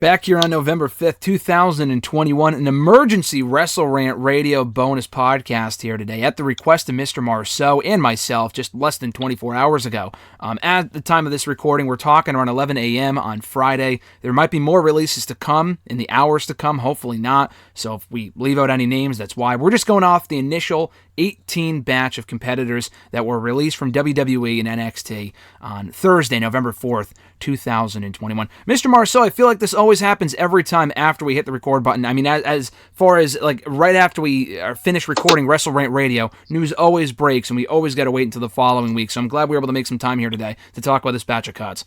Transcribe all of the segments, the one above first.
Back here on November 5th, 2021, an emergency WrestleRant radio bonus podcast here today at the request of Mr. Marceau and myself just less than 24 hours ago. At the time of this recording, we're talking around 11 a.m. on Friday. There might be more releases to come in the hours to come, hopefully not. So if we leave out any names, that's why. We're just going off the initial 18 batch of competitors that were released from WWE and NXT on Thursday, November 4th, 2021. Mr. Marceau, I feel like this always happens every time after we hit the record button. I mean, as far as like right after we are finished recording WrestleRant Radio, news always breaks and we always got to wait until the following week. So I'm glad we were able to make some time here today to talk about this batch of cuts.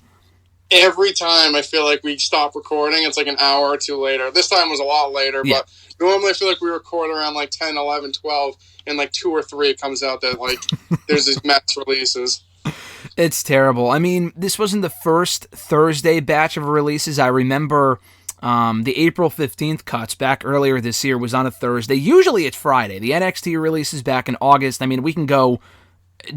Every time I feel like we stop recording, it's like an hour or two later. This time was a lot later, but normally I feel like we record around like 10, 11, 12, and like 2 or 3 it comes out that like there's these mass releases. It's terrible. I mean, this wasn't the first Thursday batch of releases. I remember the April 15th cuts back earlier this year was on a Thursday. Usually it's Friday. The NXT releases back in August. I mean, we can go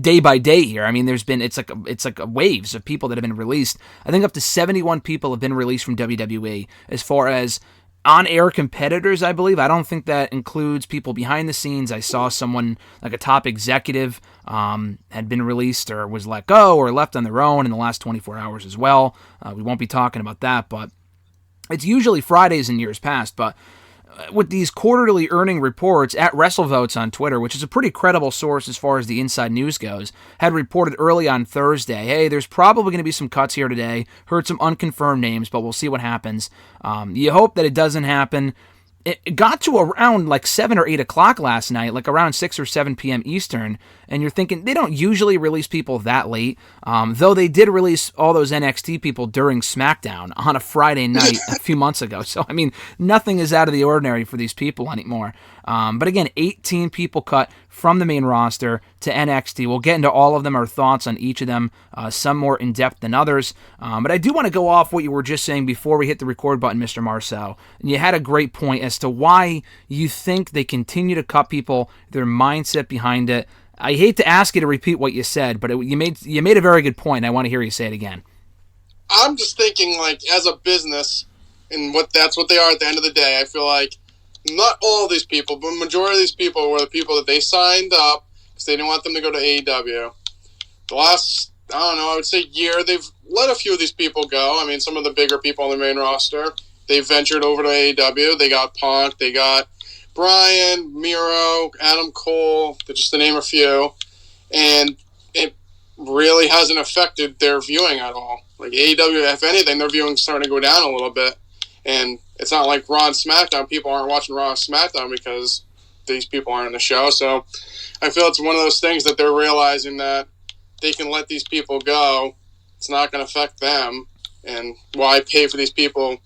day by day here. I mean, it's like waves of people that have been released. I think up to 71 people have been released from WWE as far as on-air competitors, I believe. I don't think that includes people behind the scenes. I saw someone, like a top executive, had been released or was let go or left on their own in the last 24 hours as well. We won't be talking about that, but it's usually Fridays in years past. But with these quarterly earning reports at WrestleVotes on Twitter, which is a pretty credible source as far as the inside news goes, had reported early on Thursday, hey, there's probably going to be some cuts here today. Heard some unconfirmed names, but we'll see what happens. You hope that it doesn't happen. It got to around like 7 or 8 o'clock last night, like around 6 or 7 p.m. Eastern, and you're thinking they don't usually release people that late, though they did release all those NXT people during SmackDown on a Friday night a few months ago. So, I mean, nothing is out of the ordinary for these people anymore. But again, 18 people cut from the main roster to NXT. We'll get into all of them, our thoughts on each of them, some more in-depth than others. But I do want to go off what you were just saying before we hit the record button, Mr. Marceau. And you had a great point as to why you think they continue to cut people, their mindset behind it. I hate to ask you to repeat what you said, but you made a very good point, and I want to hear you say it again. I'm just thinking, like, as a business, and that's what they are at the end of the day, I feel like not all of these people, but the majority of these people were the people that they signed up because they didn't want them to go to AEW. The last, I would say year, they've let a few of these people go. I mean, some of the bigger people on the main roster, they ventured over to AEW. They got Punk, they got Bryan, Miro, Adam Cole, just to name a few. And it really hasn't affected their viewing at all. Like AEW, if anything, their viewing's starting to go down a little bit. And it's not like Raw and SmackDown. People aren't watching Raw and SmackDown because these people aren't in the show. So I feel it's one of those things that they're realizing that they can let these people go. It's not going to affect them. And why pay for these people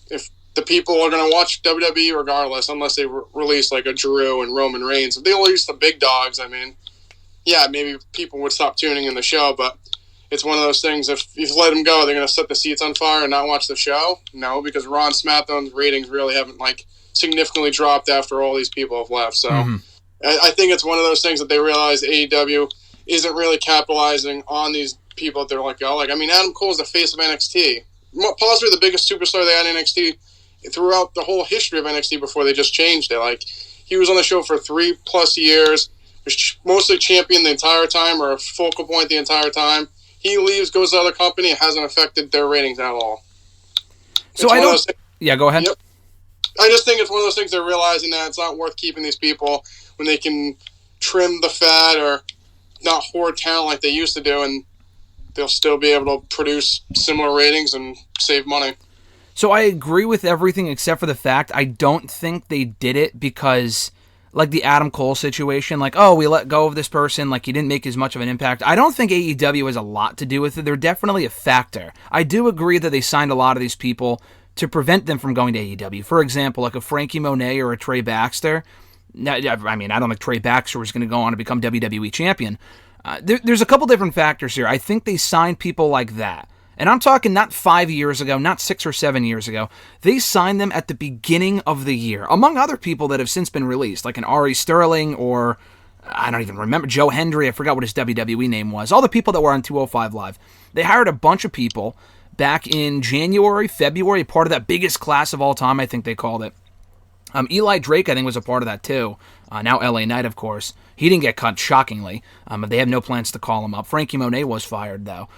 if the people are going to watch WWE regardless, unless they release like a Drew and Roman Reigns. If they release the big dogs, I mean, yeah, maybe people would stop tuning in the show, but it's one of those things, if you let them go, they're going to set the seats on fire and not watch the show? No, because Raw and SmackDown's ratings really haven't, like, significantly dropped after all these people have left. So I think it's one of those things that they realize AEW isn't really capitalizing on these people that they're let go. Like, I mean, Adam Cole is the face of NXT. Possibly the biggest superstar they had in NXT throughout the whole history of NXT before they just changed it. Like, he was on the show for 3+ years, was mostly champion the entire time or a focal point the entire time. He leaves, goes to another company. It hasn't affected their ratings at all. So I don't... Yeah, go ahead. Yep. I just think it's one of those things they're realizing that it's not worth keeping these people when they can trim the fat or not hoard talent like they used to do, and they'll still be able to produce similar ratings and save money. So I agree with everything except for the fact I don't think they did it because, like the Adam Cole situation, like, oh, we let go of this person, like he didn't make as much of an impact. I don't think AEW has a lot to do with it. They're definitely a factor. I do agree that they signed a lot of these people to prevent them from going to AEW. For example, like a Franky Monet or a Trey Baxter. I mean, I don't think Trey Baxter was going to go on to become WWE champion. There's a couple different factors here. I think they signed people like that. And I'm talking not 5 years ago, not 6 or 7 years ago. They signed them at the beginning of the year, among other people that have since been released, like an Ari Sterling or, I don't even remember, Joe Hendry. I forgot what his WWE name was. All the people that were on 205 Live. They hired a bunch of people back in January, February, part of that biggest class of all time, I think they called it. Eli Drake, I think, was a part of that too. Now LA Knight, of course. He didn't get cut, shockingly. They have no plans to call him up. Franky Monet was fired, though.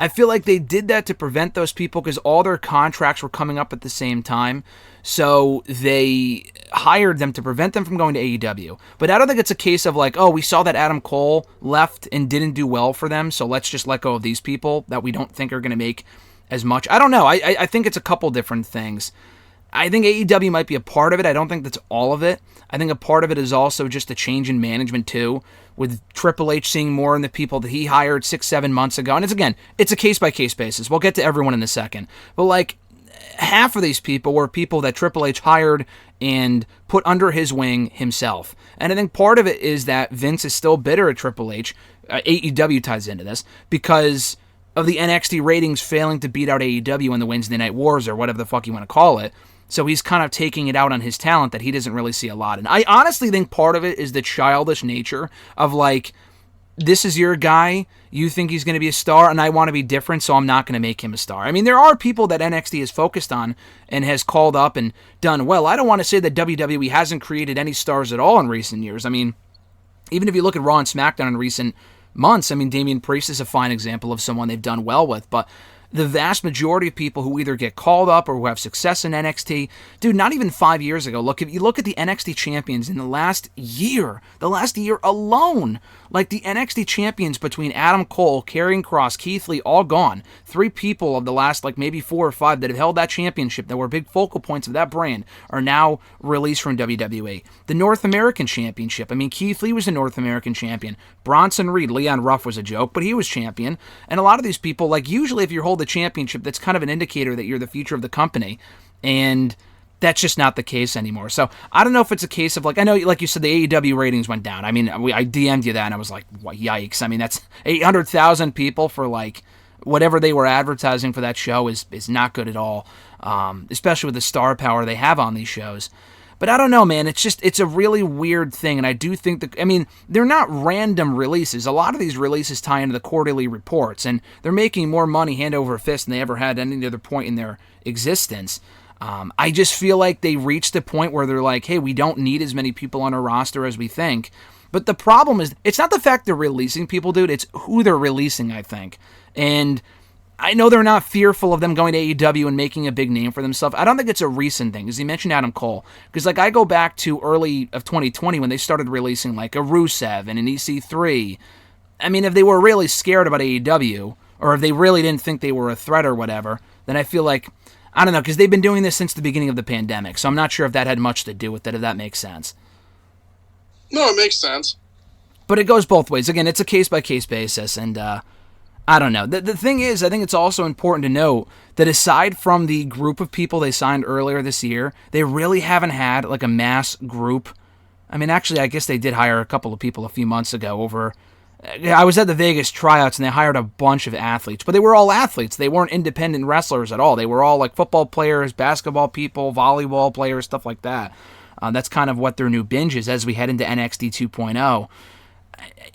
I feel like they did that to prevent those people because all their contracts were coming up at the same time. So they hired them to prevent them from going to AEW. But I don't think it's a case of like, oh, we saw that Adam Cole left and didn't do well for them, so let's just let go of these people that we don't think are going to make as much. I don't know. I think it's a couple different things. I think AEW might be a part of it. I don't think that's all of it. I think a part of it is also just a change in management too, with Triple H seeing more in the people that he hired 6-7 months ago. And it's a case-by-case basis. We'll get to everyone in a second. But like, half of these people were people that Triple H hired and put under his wing himself. And I think part of it is that Vince is still bitter at Triple H. AEW ties into this because of the NXT ratings failing to beat out AEW in the Wednesday Night Wars or whatever the fuck you want to call it. So he's kind of taking it out on his talent that he doesn't really see a lot. And I honestly think part of it is the childish nature of like, this is your guy, you think he's going to be a star, and I want to be different, so I'm not going to make him a star. I mean, there are people that NXT is focused on and has called up and done well. I don't want to say that WWE hasn't created any stars at all in recent years. I mean, even if you look at Raw and SmackDown in recent months, I mean, Damian Priest is a fine example of someone they've done well with, but the vast majority of people who either get called up or who have success in NXT, dude, not even 5 years ago. Look, if you look at the NXT champions in the last year alone, like the NXT champions between Adam Cole, Karrion Kross, Keithley, all gone. 3 people of the last like maybe 4 or 5 that have held that championship that were big focal points of that brand are now released from WWE. The North American Championship, I mean, Keithley was the North American champion. Bronson Reed, Leon Ruff was a joke, but he was champion. And a lot of these people, like usually if you hold the championship, that's kind of an indicator that you're the future of the company, and that's just not the case anymore. So I don't know if it's a case of like, I know like you said the AEW ratings went down. I mean, I DM'd you that and I was like, what, yikes. I mean, that's 800,000 people for like whatever they were advertising for that show is not good at all, especially with the star power they have on these shows. But I don't know, man. It's a really weird thing, and I do think that, I mean, they're not random releases. A lot of these releases tie into the quarterly reports, and they're making more money hand over fist than they ever had at any other point in their existence. I just feel like they reached a point where they're like, hey, we don't need as many people on our roster as we think. But the problem is, it's not the fact they're releasing people, dude. It's who they're releasing, I think. And I know they're not fearful of them going to AEW and making a big name for themselves. I don't think it's a recent thing, because he mentioned Adam Cole. Because like I go back to early of 2020 when they started releasing like a Rusev and an EC3. I mean, if they were really scared about AEW, or if they really didn't think they were a threat or whatever, then I feel like, I don't know, because they've been doing this since the beginning of the pandemic. So I'm not sure if that had much to do with it, if that makes sense. No, it makes sense. But it goes both ways. Again, it's a case-by-case basis, and I don't know. The thing is, I think it's also important to note that aside from the group of people they signed earlier this year, they really haven't had like a mass group. I mean, actually, I guess they did hire a couple of people a few months ago over... I was at the Vegas tryouts, and they hired a bunch of athletes, but they were all athletes. They weren't independent wrestlers at all. They were all like football players, basketball people, volleyball players, stuff like that. That's kind of what their new binge is as we head into NXT 2.0.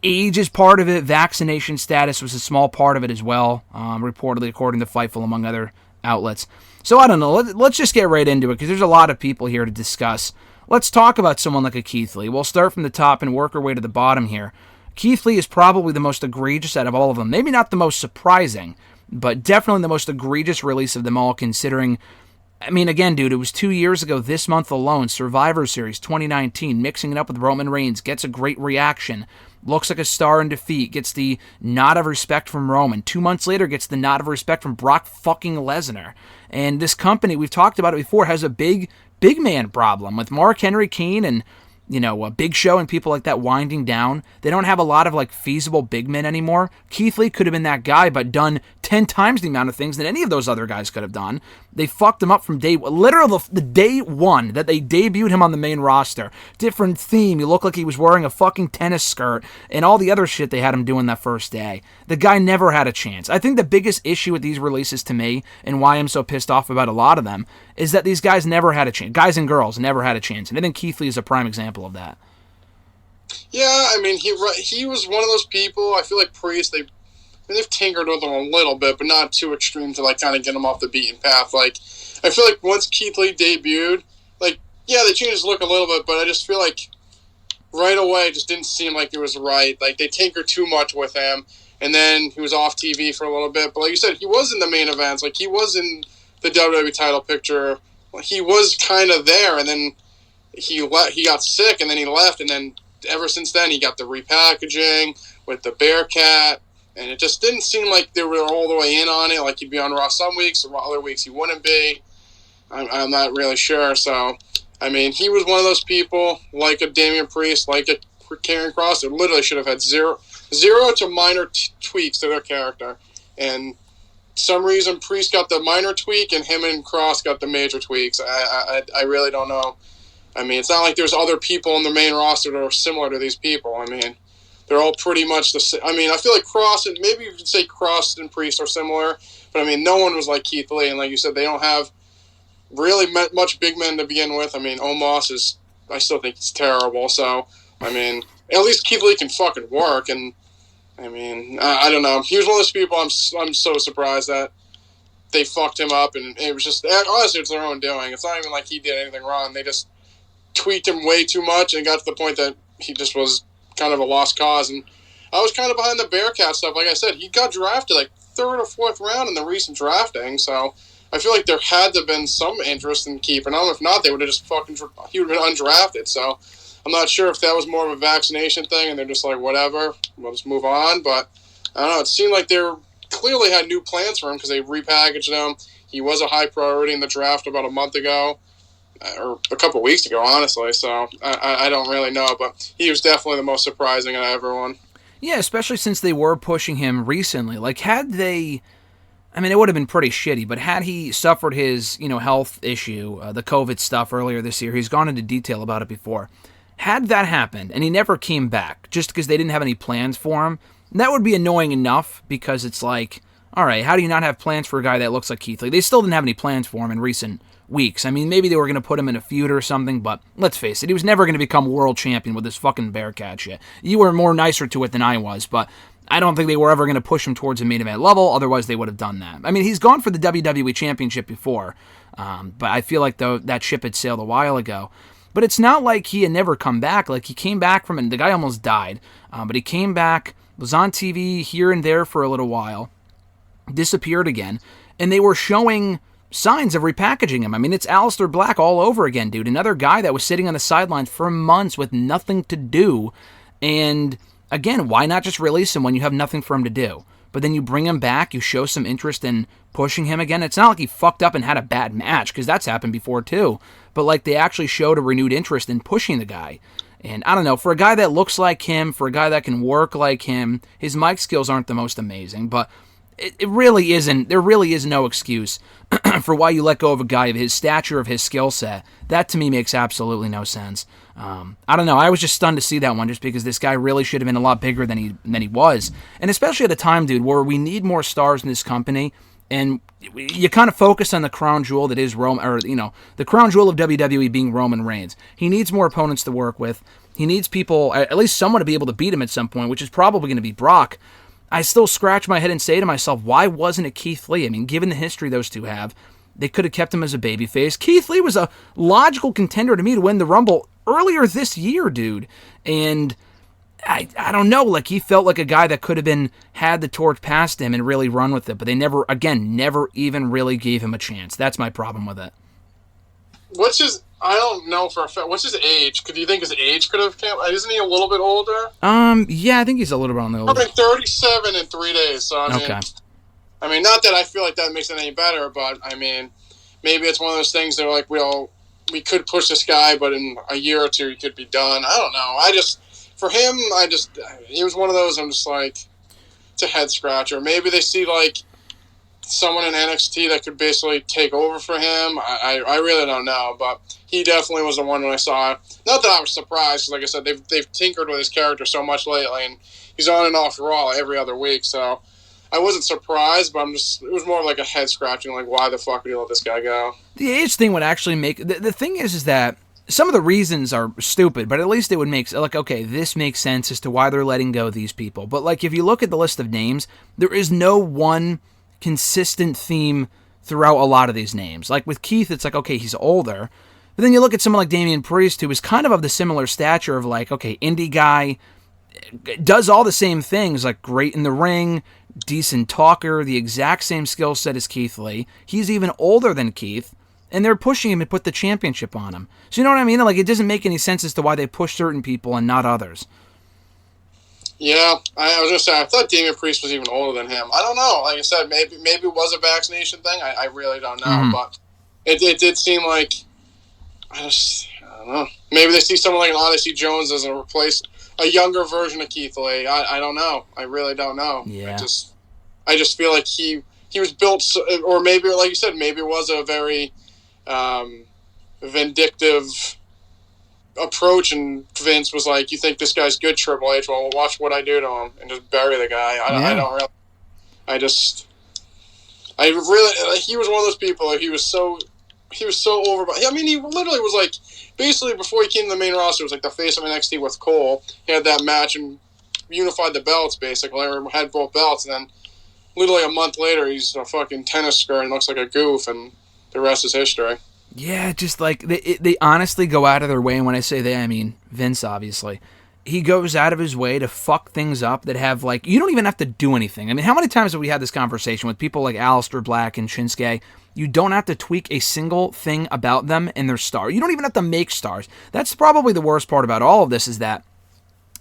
Age is part of it. Vaccination status was a small part of it as well, reportedly according to Fightful, among other outlets. So I don't know. Let's just get right into it, because there's a lot of people here to discuss. Let's talk about someone like a Keithley. We'll start from the top and work our way to the bottom here. Keithley is probably the most egregious out of all of them. Maybe not the most surprising, but definitely the most egregious release of them all, considering... I mean, again, dude, it was 2 years ago this month alone, Survivor Series 2019, mixing it up with Roman Reigns, gets a great reaction, looks like a star in defeat, gets the nod of respect from Roman. 2 months later, gets the nod of respect from Brock fucking Lesnar. And this company, we've talked about it before, has a big man problem with Mark Henry Kane and, you know, a Big Show and people like that winding down. They don't have a lot of, like, feasible big men anymore. Keithley could have been that guy, but done 10 times the amount of things that any of those other guys could have done. They fucked him up from literally the day one that they debuted him on the main roster. Different theme. He looked like he was wearing a fucking tennis skirt and all the other shit they had him doing that first day. The guy never had a chance. I think the biggest issue with these releases to me, and why I'm so pissed off about a lot of them, is that these guys never had a chance. Guys and girls never had a chance. And I think Keithley is a prime example of that. Yeah, I mean, he was one of those people. I feel like Priest, they've tinkered with him a little bit, but not too extreme to, like, kind of get him off the beaten path. Like, I feel like once Keithley debuted, like, yeah, they changed his look a little bit, but I just feel like right away it just didn't seem like it was right. Like, they tinkered too much with him, and then he was off TV for a little bit. But like you said, he was in the main events. Like, he was in the WWE title picture. He was kind of there, and then he got sick, and then he left, and then ever since then he got the repackaging with the Bearcat, and it just didn't seem like they were all the way in on it. Like, he'd be on Raw some weeks, or other weeks he wouldn't be. I'm not really sure. So, I mean, he was one of those people, like a Damian Priest, like a Karrion Kross, that literally should have had zero to minor tweaks to their character. And some reason Priest got the minor tweak, and him and Kross got the major tweaks. I really don't know. I mean, it's not like there's other people on the main roster that are similar to these people. I mean, they're all pretty much the same. I mean, I feel like Kross, and maybe you could say Kross and Priest are similar, but I mean, no one was like Keithley, and like you said, they don't have really much big men to begin with. I mean, Omos I still think he's terrible. So, I mean, at least Keithley can fucking work. And I mean, I don't know. He was one of those people. I'm so surprised that they fucked him up, and it was just, honestly, it's their own doing. It's not even like he did anything wrong. They just tweaked him way too much, and got to the point that he just was kind of a lost cause. And I was kind of behind the Bearcat stuff. Like I said, he got drafted like 3rd or 4th round in the recent drafting. So I feel like there had to have been some interest in keeping him. If not, they would have just he would have been undrafted. So I'm not sure if that was more of a vaccination thing, and they're just like, whatever, we'll just move on. But I don't know. It seemed like they clearly had new plans for him, because they repackaged him. He was a high priority in the draft about a month ago, or a couple weeks ago, honestly. So I don't really know, but he was definitely the most surprising of everyone. Yeah, especially since they were pushing him recently. Like, had they, I mean, it would have been pretty shitty, but had he suffered his, health issue, the COVID stuff earlier this year, he's gone into detail about it before. Had that happened, and he never came back, just because they didn't have any plans for him, that would be annoying enough, because it's like, all right, how do you not have plans for a guy that looks like Keithley? They still didn't have any plans for him in recent weeks. I mean, maybe they were going to put him in a feud or something, but let's face it, he was never going to become world champion with this fucking Bearcat shit. You were more nicer to it than I was, but I don't think they were ever going to push him towards a main event level, otherwise they would have done that. I mean, he's gone for the WWE Championship before, but I feel like that ship had sailed a while ago. But it's not like he had never come back. Like, he came back from it. The guy almost died, but he came back, was on TV here and there for a little while, disappeared again, and they were showing signs of repackaging him. I mean, it's Aleister Black all over again, dude. Another guy that was sitting on the sidelines for months with nothing to do. And again, why not just release him when you have nothing for him to do? But then you bring him back, you show some interest in pushing him again. It's not like he fucked up and had a bad match, because that's happened before too. But like, they actually showed a renewed interest in pushing the guy. And I don't know, for a guy that looks like him, for a guy that can work like him, his mic skills aren't the most amazing, but it really isn't. There really is no excuse for why you let go of a guy of his stature, of his skill set. That to me makes absolutely no sense. I don't know. I was just stunned to see that one, just because this guy really should have been a lot bigger than he was, and especially at a time, dude, where we need more stars in this company. And you kind of focus on the crown jewel that is Roman, or the crown jewel of WWE being Roman Reigns. He needs more opponents to work with. He needs people, at least someone, to be able to beat him at some point, which is probably going to be Brock. I still scratch my head and say to myself, why wasn't it Keith Lee? I mean, given the history those two have, they could have kept him as a babyface. Keith Lee was a logical contender to me to win the Rumble earlier this year, dude. And I don't know, like, he felt like a guy that could have had the torch past him and really run with it, but they never even really gave him a chance. That's my problem with it. I don't know for a fact, what's his age? Could you think his age could have come? Isn't he a little bit older? Yeah, I think he's a little bit on the older. I mean, 37 in 3 days, so okay. I mean, not that I feel like that makes it any better, but I mean, maybe it's one of those things that are like, we could push this guy, but in a year or two he could be done. I don't know. For him, he was one of those, I'm just like, it's a head scratcher. Maybe they see like someone in NXT that could basically take over for him. I really don't know, but he definitely was the one when I saw it. Not that I was surprised, because like I said, they've tinkered with his character so much lately, and he's on and off Raw every other week, so I wasn't surprised, but it was more like a head scratching, like, why the fuck would you let this guy go? The age thing would actually make, the thing is that some of the reasons are stupid, but at least it would make, like, okay, this makes sense as to why they're letting go of these people. But, like, if you look at the list of names, there is no one consistent theme throughout a lot of these names. Like, with Keith, it's like, okay, he's older. But then you look at someone like Damian Priest, who is kind of the similar stature of, like, okay, indie guy, does all the same things, like great in the ring, decent talker, the exact same skill set as Keithley. He's even older than Keith. And they're pushing him and put the championship on him. So you know what I mean? Like, it doesn't make any sense as to why they push certain people and not others. Yeah, I was going to say, I thought Damian Priest was even older than him. I don't know. Like I said, maybe it was a vaccination thing. I really don't know. Mm-hmm. But it did seem like, I don't know. Maybe they see someone like an Odyssey Jones as a younger version of Keithley. I don't know. I really don't know. Yeah. I just feel like he was built, or maybe, like you said, maybe it was a very vindictive approach, and Vince was like, "You think this guy's good, Triple H? Well, watch what I do to him," and just bury the guy. I don't really. He was one of those people. Like, he was so over. I mean, he literally was like, basically before he came to the main roster, it was like the face of NXT with Cole. He had that match and unified the belts, basically, or had both belts, and then literally a month later, he's a fucking tennis skirt and looks like a goof, and the rest is history. Yeah, just like, they honestly go out of their way, and when I say they, I mean Vince, obviously. He goes out of his way to fuck things up that have, like, you don't even have to do anything. I mean, how many times have we had this conversation with people like Aleister Black and Shinsuke? You don't have to tweak a single thing about them and their star. You don't even have to make stars. That's probably the worst part about all of this, is that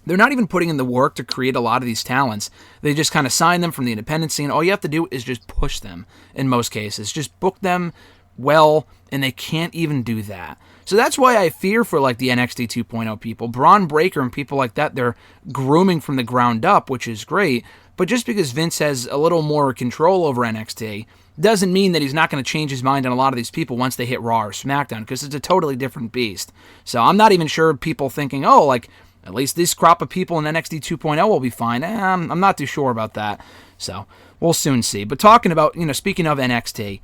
they're not even putting in the work to create a lot of these talents. They just kind of sign them from the independent scene. All you have to do is just push them in most cases. Just book them well, and they can't even do that. So that's why I fear for, like, the NXT 2.0 people. Braun Breaker and people like that, they're grooming from the ground up, which is great. But just because Vince has a little more control over NXT doesn't mean that he's not going to change his mind on a lot of these people once they hit Raw or SmackDown, because it's a totally different beast. So I'm not even sure people thinking, oh, like, at least this crop of people in NXT 2.0 will be fine. I'm not too sure about that. So we'll soon see. But talking about, speaking of NXT,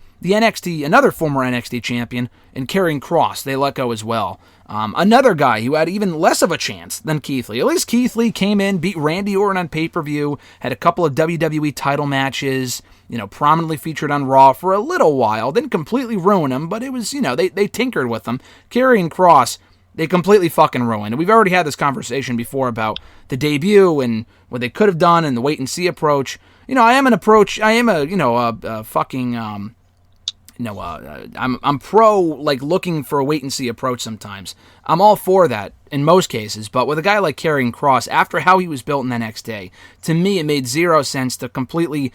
another former NXT champion, and Karrion Kross, they let go as well. Another guy who had even less of a chance than Keithley. At least Keithley came in, beat Randy Orton on pay-per-view, had a couple of WWE title matches, prominently featured on Raw for a little while. Didn't completely ruin him, but it was, they tinkered with him. Karrion Kross, they completely fucking ruined. And we've already had this conversation before about the debut and what they could have done and the wait-and-see approach. I'm pro, like, looking for a wait-and-see approach sometimes. I'm all for that in most cases, but with a guy like Karrion Kross, after how he was built in NXT, to me it made zero sense to completely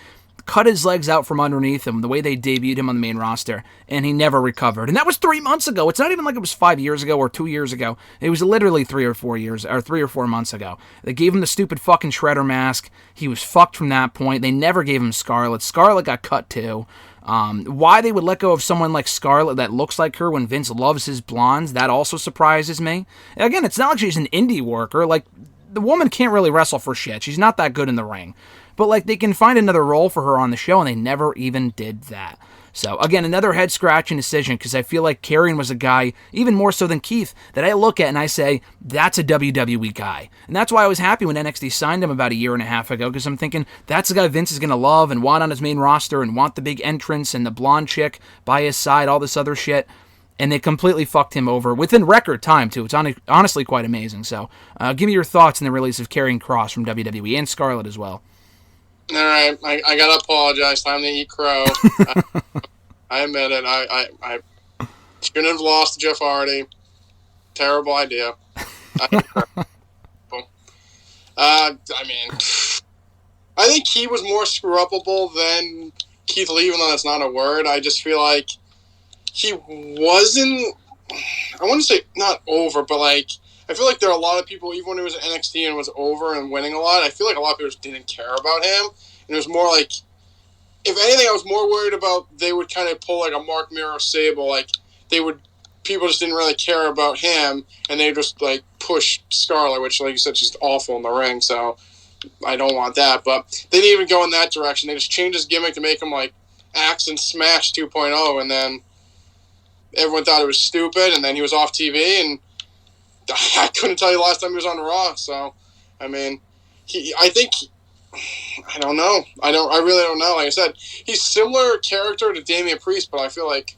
cut his legs out from underneath him the way they debuted him on the main roster, and he never recovered. And that was 3 months ago. It's not even like it was 5 years ago or 2 years ago. It was literally 3 or 4 months ago. They gave him the stupid fucking Shredder mask. He was fucked from that point. They never gave him Scarlett. Scarlett got cut too. Why they would let go of someone like Scarlett that looks like her when Vince loves his blondes, that also surprises me. Again, it's not like she's an indie worker. Like, the woman can't really wrestle for shit. She's not that good in the ring. But, like, they can find another role for her on the show, and they never even did that. So, again, another head-scratching decision, because I feel like Karrion was a guy, even more so than Keith, that I look at and I say, that's a WWE guy. And that's why I was happy when NXT signed him about a year and a half ago, because I'm thinking, that's the guy Vince is going to love and want on his main roster and want the big entrance and the blonde chick by his side, all this other shit. And they completely fucked him over within record time, too. It's honestly quite amazing. So, give me your thoughts on the release of Karrion Kross from WWE and Scarlett as well. All right, I gotta apologize. Time to eat crow. I admit it. I shouldn't have lost to Jeff Hardy. Terrible idea. I think he was more screw-upable than Keith Lee, even though that's not a word. I just feel like he wasn't, I wouldn't say not over, but, like, I feel like there are a lot of people, even when he was at NXT and was over and winning a lot, I feel like a lot of people just didn't care about him. And it was more like, if anything, I was more worried about they would kind of pull like a Mark Miro Sable. Like, people just didn't really care about him, and they just, like, push Scarlett, which, like you said, she's awful in the ring, so I don't want that. But they didn't even go in that direction. They just changed his gimmick to make him, like, Axe and Smash 2.0, and then everyone thought it was stupid, and then he was off TV, and I couldn't tell you the last time he was on Raw. So, I mean, I don't know. I really don't know. Like I said, he's similar character to Damian Priest, but I feel like,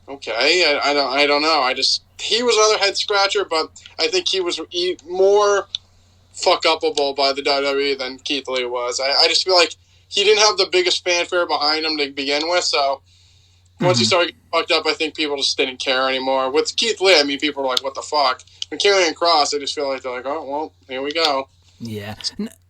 okay, I don't know. He was another head scratcher, but I think he was more fuck-upable by the WWE than Keithley was. I just feel like he didn't have the biggest fanfare behind him to begin with, so once he started getting fucked up, I think people just didn't care anymore. With Keith Lee, I mean, people were like, what the fuck? With Karrion Kross, I just feel like they're like, oh, well, here we go. Yeah.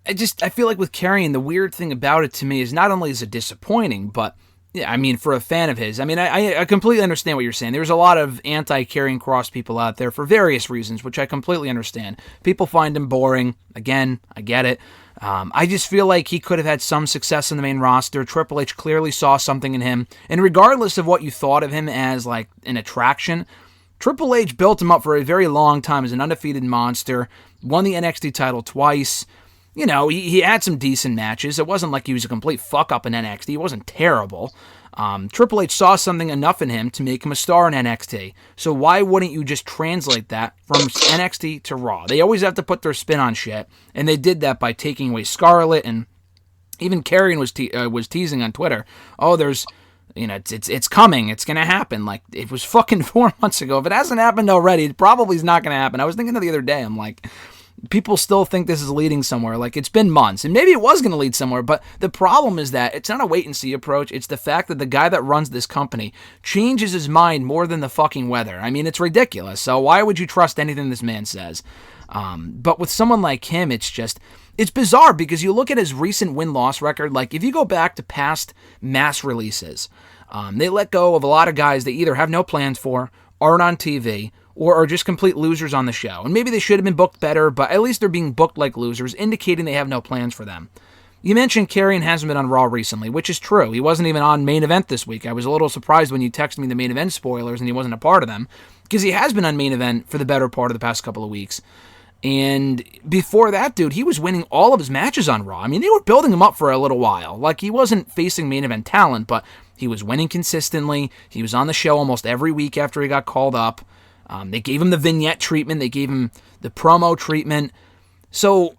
I feel like with Karrion, the weird thing about it to me is not only is it disappointing, but yeah, I mean, for a fan of his, I mean, I completely understand what you're saying. There's a lot of anti-Karrion Kross people out there for various reasons, which I completely understand. People find him boring. Again, I get it. I just feel like he could have had some success in the main roster. Triple H clearly saw something in him. And regardless of what you thought of him as like an attraction, Triple H built him up for a very long time as an undefeated monster, won the NXT title twice. You know, he had some decent matches. It wasn't like he was a complete fuck-up in NXT. He wasn't terrible. Triple H saw something enough in him to make him a star in NXT. So why wouldn't you just translate that from NXT to Raw? They always have to put their spin on shit, and they did that by taking away Scarlett, and even Karrion was teasing on Twitter, oh, there's... You know, it's coming. It's going to happen. Like, it was fucking 4 months ago. If it hasn't happened already, it probably is not going to happen. I was thinking of the other day, I'm like, people still think this is leading somewhere. Like, it's been months. And maybe it was going to lead somewhere. But the problem is that it's not a wait-and-see approach. It's the fact that the guy that runs this company changes his mind more than the fucking weather. I mean, it's ridiculous. So why would you trust anything this man says? But with someone like him, it's bizarre because you look at his recent win-loss record. Like, if you go back to past mass releases, they let go of a lot of guys they either have no plans for, aren't on TV, or are just complete losers on the show. And maybe they should have been booked better, but at least they're being booked like losers, indicating they have no plans for them. You mentioned Karrion hasn't been on Raw recently, which is true. He wasn't even on Main Event this week. I was a little surprised when you texted me the Main Event spoilers and he wasn't a part of them, because he has been on Main Event for the better part of the past couple of weeks. And before that, dude, he was winning all of his matches on Raw. I mean, they were building him up for a little while. Like, he wasn't facing main event talent, but he was winning consistently. He was on the show almost every week after he got called up. They gave him the vignette treatment. They gave him the promo treatment. So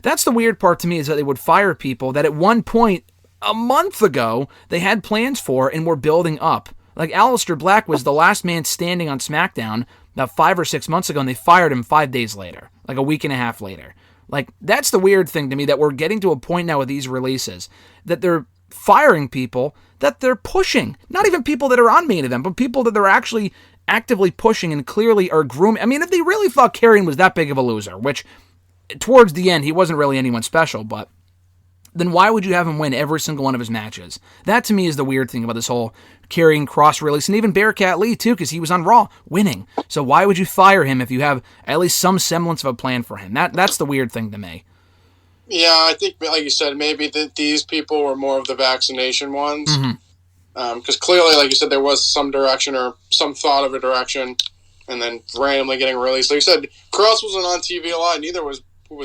that's the weird part to me, is that they would fire people that at one point, a month ago, they had plans for and were building up. Like, Aleister Black was the last man standing on SmackDown about 5 or 6 months ago, and they fired him 5 days later, like a week and a half later. Like, that's the weird thing to me, that we're getting to a point now with these releases, that they're firing people that they're pushing. Not even people that are on main event, but people that they're actually actively pushing and clearly are grooming. I mean, if they really thought Karrion was that big of a loser, which towards the end, he wasn't really anyone special, but then why would you have him win every single one of his matches? That, to me, is the weird thing about this whole Karrion Kross release, and even Bearcat Lee, too, because he was on Raw, winning. So why would you fire him if you have at least some semblance of a plan for him? That's the weird thing to me. Yeah, I think, like you said, maybe these people were more of the vaccination ones. Because clearly, like you said, there was some direction or some thought of a direction, and then randomly getting released. Like you said, Kross wasn't on TV a lot, neither was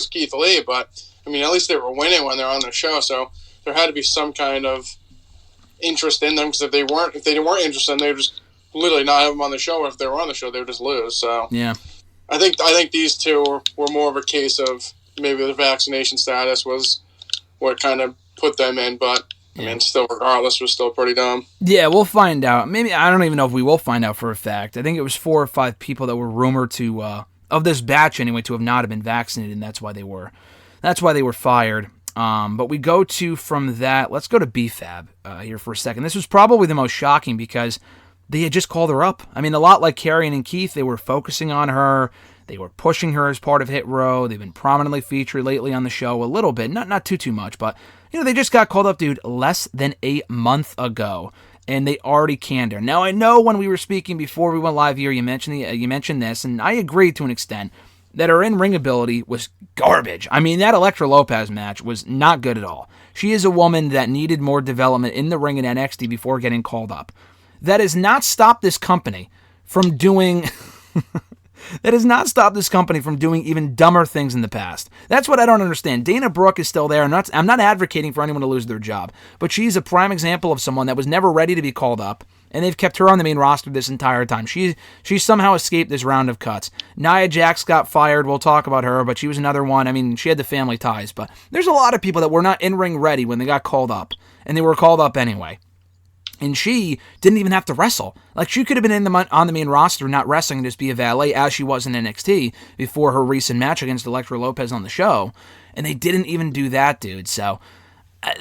Keith Lee, but I mean, at least they were winning when they were on the show, so there had to be some kind of interest in them, because if they weren't interested, they would just literally not have them on the show, or if they were on the show, they would just lose. So yeah, I think these two were more of a case of maybe the vaccination status was what kind of put them in, but I mean, still, regardless, was still pretty dumb. Yeah, we'll find out. Maybe, I don't even know if we will find out for a fact. I think it was 4 or 5 people that were rumored to, of this batch anyway, to have not have been vaccinated, and that's why they were fired. But we go to, from that, let's go to B-Fab here for a second. This was probably the most shocking because they had just called her up. I mean, a lot like Karrion and Keith, they were focusing on her. They were pushing her as part of Hit Row. They've been prominently featured lately on the show a little bit. Not too much, but, you know, they just got called up, dude, less than a month ago, and they already canned her. Now, I know when we were speaking before we went live here, you mentioned this, and I agree to an extent, that her in-ring ability was garbage. I mean, that Elektra Lopez match was not good at all. She is a woman that needed more development in the ring in NXT before getting called up. That has not stopped this company from doing... That has not stopped this company from doing even dumber things in the past. That's what I don't understand. Dana Brooke is still there. I'm not advocating for anyone to lose their job, but she's a prime example of someone that was never ready to be called up, And they've kept her on the main roster this entire time. She somehow escaped this round of cuts. Nia Jax got fired. We'll talk about her, but she was another one. I mean, she had the family ties, but there's a lot of people that were not in-ring ready when they got called up, and they were called up anyway. And she didn't even have to wrestle. Like, she could have been on the main roster, not wrestling, and just be a valet, as she was in NXT before her recent match against Elektra Lopez on the show. And they didn't even do that, dude. So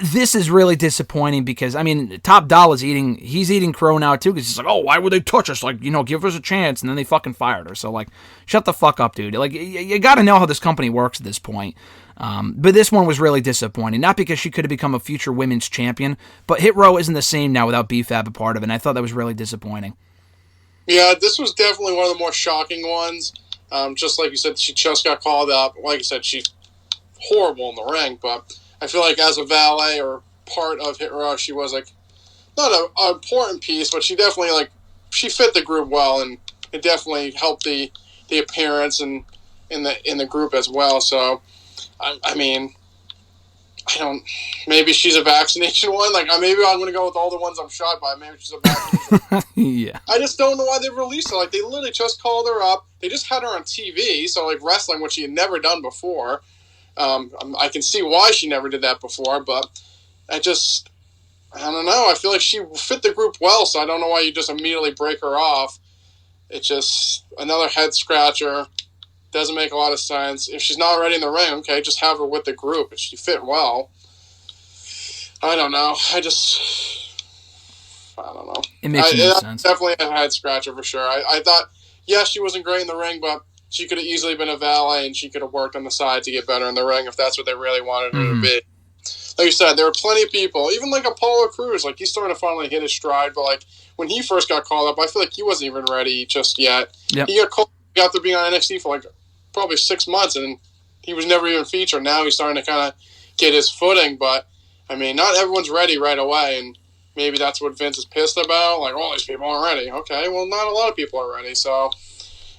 this is really disappointing because, I mean, Top Doll is he's eating crow now too, because he's like, oh, why would they touch us? Like, give us a chance. And then they fucking fired her. So, like, shut the fuck up, dude. Like, you gotta know how this company works at this point. But this one was really disappointing. Not because she could have become a future women's champion, but Hit Row isn't the same now without B-Fab a part of it, and I thought that was really disappointing. Yeah, this was definitely one of the more shocking ones. Just like you said, she just got called up. Like you said, she's horrible in the ring, but I feel like as a valet or part of Hit Row, she was like not an important piece, but she definitely she fit the group well, and it definitely helped the appearance and in the group as well. So I mean, maybe she's a vaccination one. Like, maybe I'm going to go with all the ones I'm shot by. Maybe she's a vaccination. Yeah. I just don't know why they released her. Like, they literally just called her up. They just had her on TV. So, like, wrestling, which she had never done before. I can see why she never did that before, but I don't know. I feel like she fit the group well, so I don't know why you just immediately break her off. It's just another head scratcher. Doesn't make a lot of sense. If she's not ready in the ring, okay, just have her with the group. If she fit well. I don't know. I don't know. It makes no sense. Definitely a head scratcher for sure. I thought, yeah, she wasn't great in the ring, but she could have easily been a valet and she could have worked on the side to get better in the ring if that's what they really wanted her to be. Like you said, there were plenty of people, even like Apollo Crews, like he's starting to finally hit his stride, but like when he first got called up, I feel like he wasn't even ready just yet. Yep. He got to being on NXT for like probably 6 months, and he was never even featured. Now he's starting to kind of get his footing, but I mean, not everyone's ready right away, and maybe that's what Vince is pissed about. Like, all these people aren't ready. Okay, well, not a lot of people are ready, so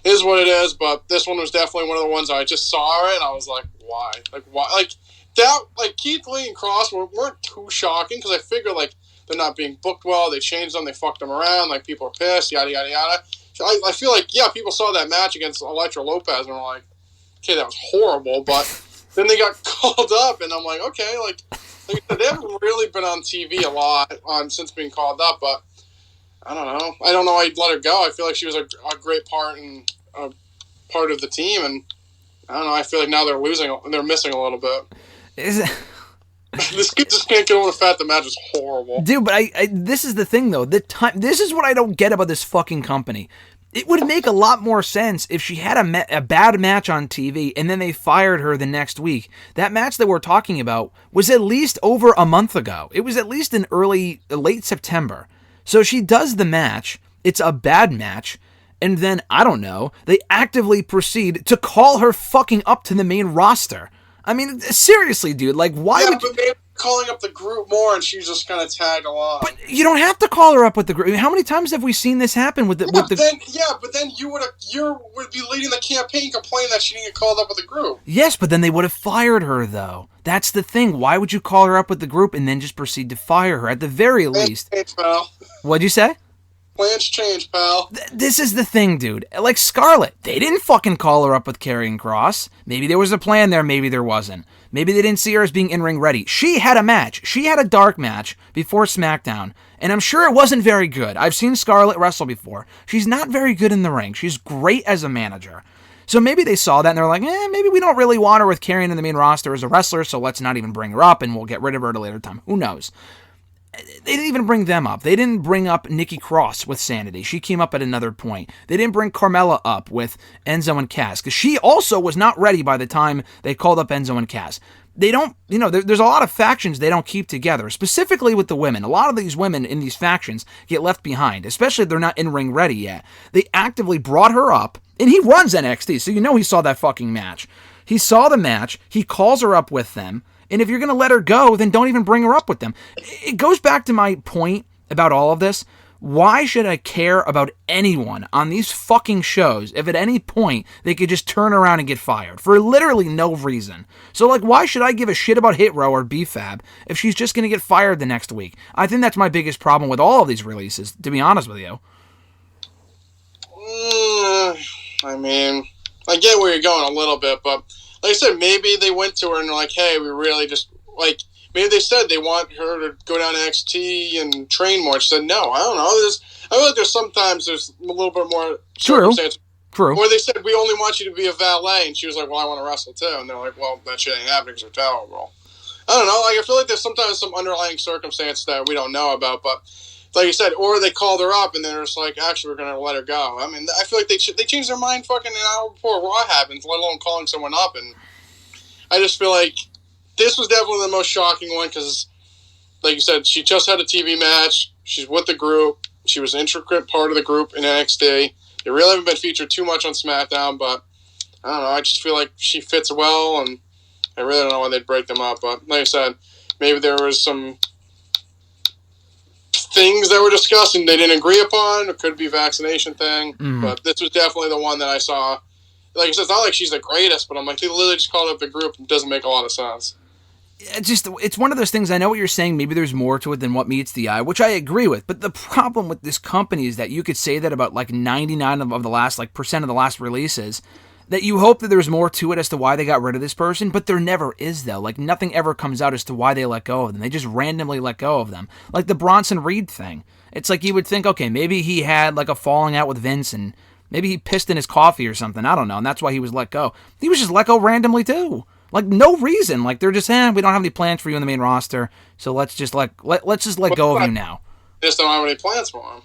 it is what it is. But this one was definitely one of the ones I just saw it, and I was like, why? Like, why? Like that? Like Keithley and Kross weren't too shocking because I figured like they're not being booked well. They changed them. They fucked them around. Like people are pissed. Yada yada yada. I feel like, yeah, people saw that match against Elektra Lopez and were like, okay, that was horrible, but then they got called up, and I'm like, okay, like they haven't really been on TV a lot since being called up, but I don't know. I don't know why you'd let her go. I feel like she was a great part and a part of the team, and I don't know, I feel like now they're missing a little bit. This kid just can't get over the fact the match is horrible. Dude, but this is the thing, though. This is what I don't get about this fucking company. It would make a lot more sense if she had a bad match on TV and then they fired her the next week. That match that we're talking about was at least over a month ago. It was at least in late September. So she does the match. It's a bad match. And then, I don't know, they actively proceed to call her fucking up to the main roster. I mean, seriously, dude, like, why would but maybe calling up the group more and she's just kind of tagged along. But you don't have to call her up with the group. I mean, how many times have we seen this happen with the... But then you would be leading the campaign complaining that she didn't get called up with the group. Yes, but then they would have fired her, though. That's the thing. Why would you call her up with the group and then just proceed to fire her? At the very least... Change, pal. What'd you say? Plans change, pal. This is the thing, dude. Like Scarlett, they didn't fucking call her up with Karrion Kross. Maybe there was a plan there, maybe there wasn't. Maybe they didn't see her as being in-ring ready. She had a match. She had a dark match before SmackDown, and I'm sure it wasn't very good. I've seen Scarlett wrestle before. She's not very good in the ring. She's great as a manager. So maybe they saw that and they're like, maybe we don't really want her with Karrion in the main roster as a wrestler, so let's not even bring her up and we'll get rid of her at a later time. Who knows? They didn't even bring them up. They didn't bring up Nikki Cross with Sanity. She came up at another point. They didn't bring Carmella up with Enzo and Cass, because she also was not ready by the time they called up Enzo and Cass. They don't, there's a lot of factions they don't keep together, specifically with the women. A lot of these women in these factions get left behind, especially if they're not in-ring ready yet. They actively brought her up, and he runs NXT, so he saw that fucking match. He saw the match, he calls her up with them, and if you're going to let her go, then don't even bring her up with them. It goes back to my point about all of this. Why should I care about anyone on these fucking shows if at any point they could just turn around and get fired for literally no reason? So, like, why should I give a shit about Hit Row or B-Fab if she's just going to get fired the next week? I think that's my biggest problem with all of these releases, to be honest with you. I mean, I get where you're going a little bit, but like I said, maybe they went to her and they're like, hey, we really just, like, maybe they said they want her to go down to NXT and train more. She said, no, I don't know. I feel like there's a little bit more circumstance. True. Or they said, we only want you to be a valet. And she was like, well, I want to wrestle too. And they're like, well, that shit ain't happening because they're terrible. I don't know. Like, I feel like there's sometimes some underlying circumstance that we don't know about. But like you said, or they called her up and they're just like, actually, we're going to let her go. I mean, I feel like they changed their mind fucking an hour before Raw happens, let alone calling someone up. And I just feel like this was definitely the most shocking one because, like you said, she just had a TV match. She's with the group. She was an intricate part of the group in NXT. They really haven't been featured too much on SmackDown, but I don't know. I just feel like she fits well, and I really don't know why they'd break them up. But like I said, maybe there was some things that were discussed and they didn't agree upon. It could be a vaccination thing, but this was definitely the one that I saw. Like I said, it's not like she's the greatest, but I'm like, they literally just called up the group. It doesn't make a lot of sense. It's one of those things. I know what you're saying. Maybe there's more to it than what meets the eye, which I agree with. But the problem with this company is that you could say that about like 99 of the last percent of the last releases, that you hope that there's more to it as to why they got rid of this person, but there never is though. Like nothing ever comes out as to why they let go of them. They just randomly let go of them. Like the Bronson Reed thing. It's like you would think, okay, maybe he had like a falling out with Vince and maybe he pissed in his coffee or something. I don't know, and that's why he was let go. He was just let go randomly too. Like, no reason. Like, they're just, we don't have any plans for you in the main roster, so let's just, let's just let go of you now. They just don't have any plans for him.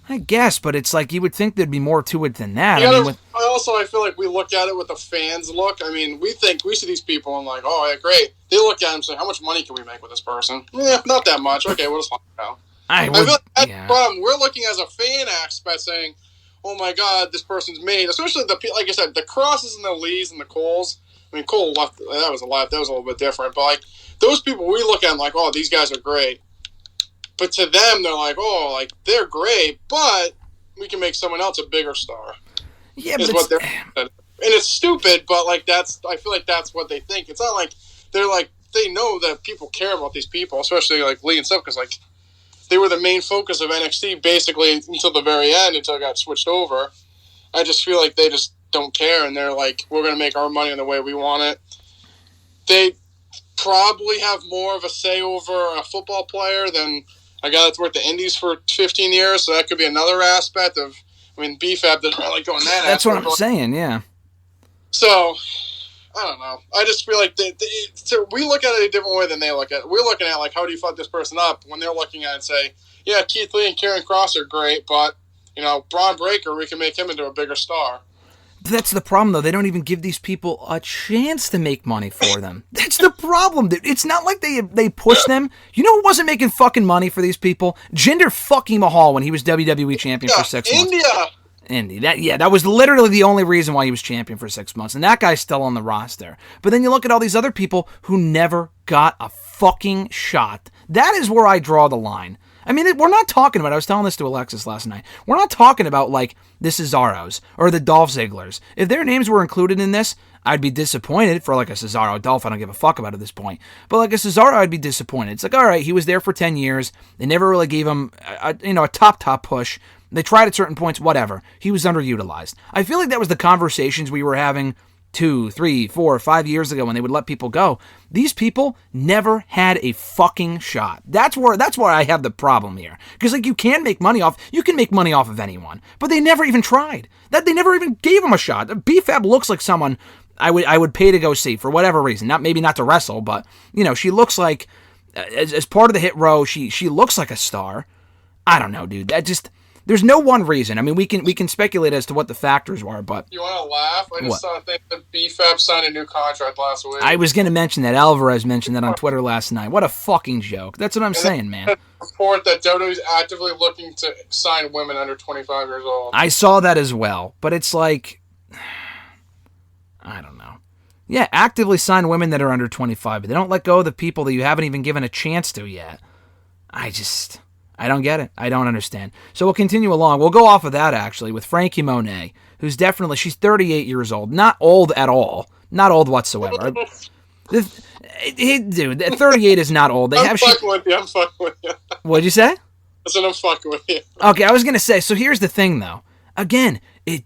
I guess, but it's like, you would think there'd be more to it than that. I feel like we look at it with the fans look. I mean, we see these people and like, oh, yeah, great. They look at him and say, how much money can we make with this person? Yeah, not that much. Okay, we'll just let him go. I feel like that's the problem. We're looking as a fan aspect saying, oh my God, this person's made, especially like I said, the Crosses and the Lees and the Coles. I mean, Cole left. That was a little bit different. But like those people, we look at them like, oh, these guys are great. But to them, they're like, oh, like they're great, but we can make someone else a bigger star. Yeah, but and it's stupid, but like I feel like that's what they think. It's not like they know that people care about these people, especially like Lee and stuff, because like they were the main focus of NXT basically until the very end, until it got switched over. I just feel like they just don't care, and they're like, we're going to make our money in the way we want it. They probably have more of a say over a football player than a guy that's worked the Indies for 15 years, so that could be another aspect of, I mean, B-Fab doesn't really go in that That's aspect, what I'm saying, yeah. So, I don't know. I just feel like we look at it a different way than they look at it. We're looking at, like, how do you fuck this person up when they're looking at it and say, yeah, Keithley and Karrion Kross are great, but, you know, Braun Breaker, we can make him into a bigger star. That's the problem, though. They don't even give these people a chance to make money for them. That's the problem, dude. It's not like they push them. You know who wasn't making fucking money for these people? Jinder fucking Mahal when he was WWE champion for 6 months. Indy. That was literally the only reason why he was champion for 6 months. And that guy's still on the roster. But then you look at all these other people who never got a fucking shot. That is where I draw the line. I mean, we're not talking about, I was telling this to Alexis last night, we're not talking about, like, the Cesaros or the Dolph Zigglers. If their names were included in this, I'd be disappointed for, like, a Cesaro. Dolph, I don't give a fuck about at this point. But, like, a Cesaro, I'd be disappointed. It's like, all right, he was there for 10 years. They never really gave him, a top push. They tried at certain points, whatever. He was underutilized. I feel like that was the conversations we were having 2, 3, 4, 5 years ago when they would let people go. These people never had a fucking shot. That's where I have the problem here. Because like you can make money off of anyone, but they never even tried. They never even gave him a shot. B-Fab looks like someone I would pay to go see for whatever reason. Maybe not to wrestle, but she looks like as part of the Hit Row, she looks like a star. I don't know, dude. There's no one reason. I mean, we can speculate as to what the factors were, but... You want to laugh? I just saw a thing that B-Fab signed a new contract last week. I was going to mention that. Alvarez mentioned that on Twitter last night. What a fucking joke. That's what I'm saying, man. Report that WWE is actively looking to sign women under 25 years old. I saw that as well, but it's like... I don't know. Yeah, actively sign women that are under 25, but they don't let go of the people that you haven't even given a chance to yet. I don't get it. I don't understand. So we'll continue along. We'll go off of that, actually, with Franky Monet, who's definitely, she's 38 years old. Not old at all. Not old whatsoever. Dude, 38 is not old. I'm fucking with you. What'd you say? I said I'm fucking with you. Okay, I was going to say, so here's the thing, though. Again,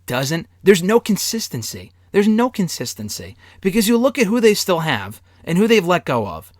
there's no consistency. There's no consistency. Because you look at who they still have and who they've let go of.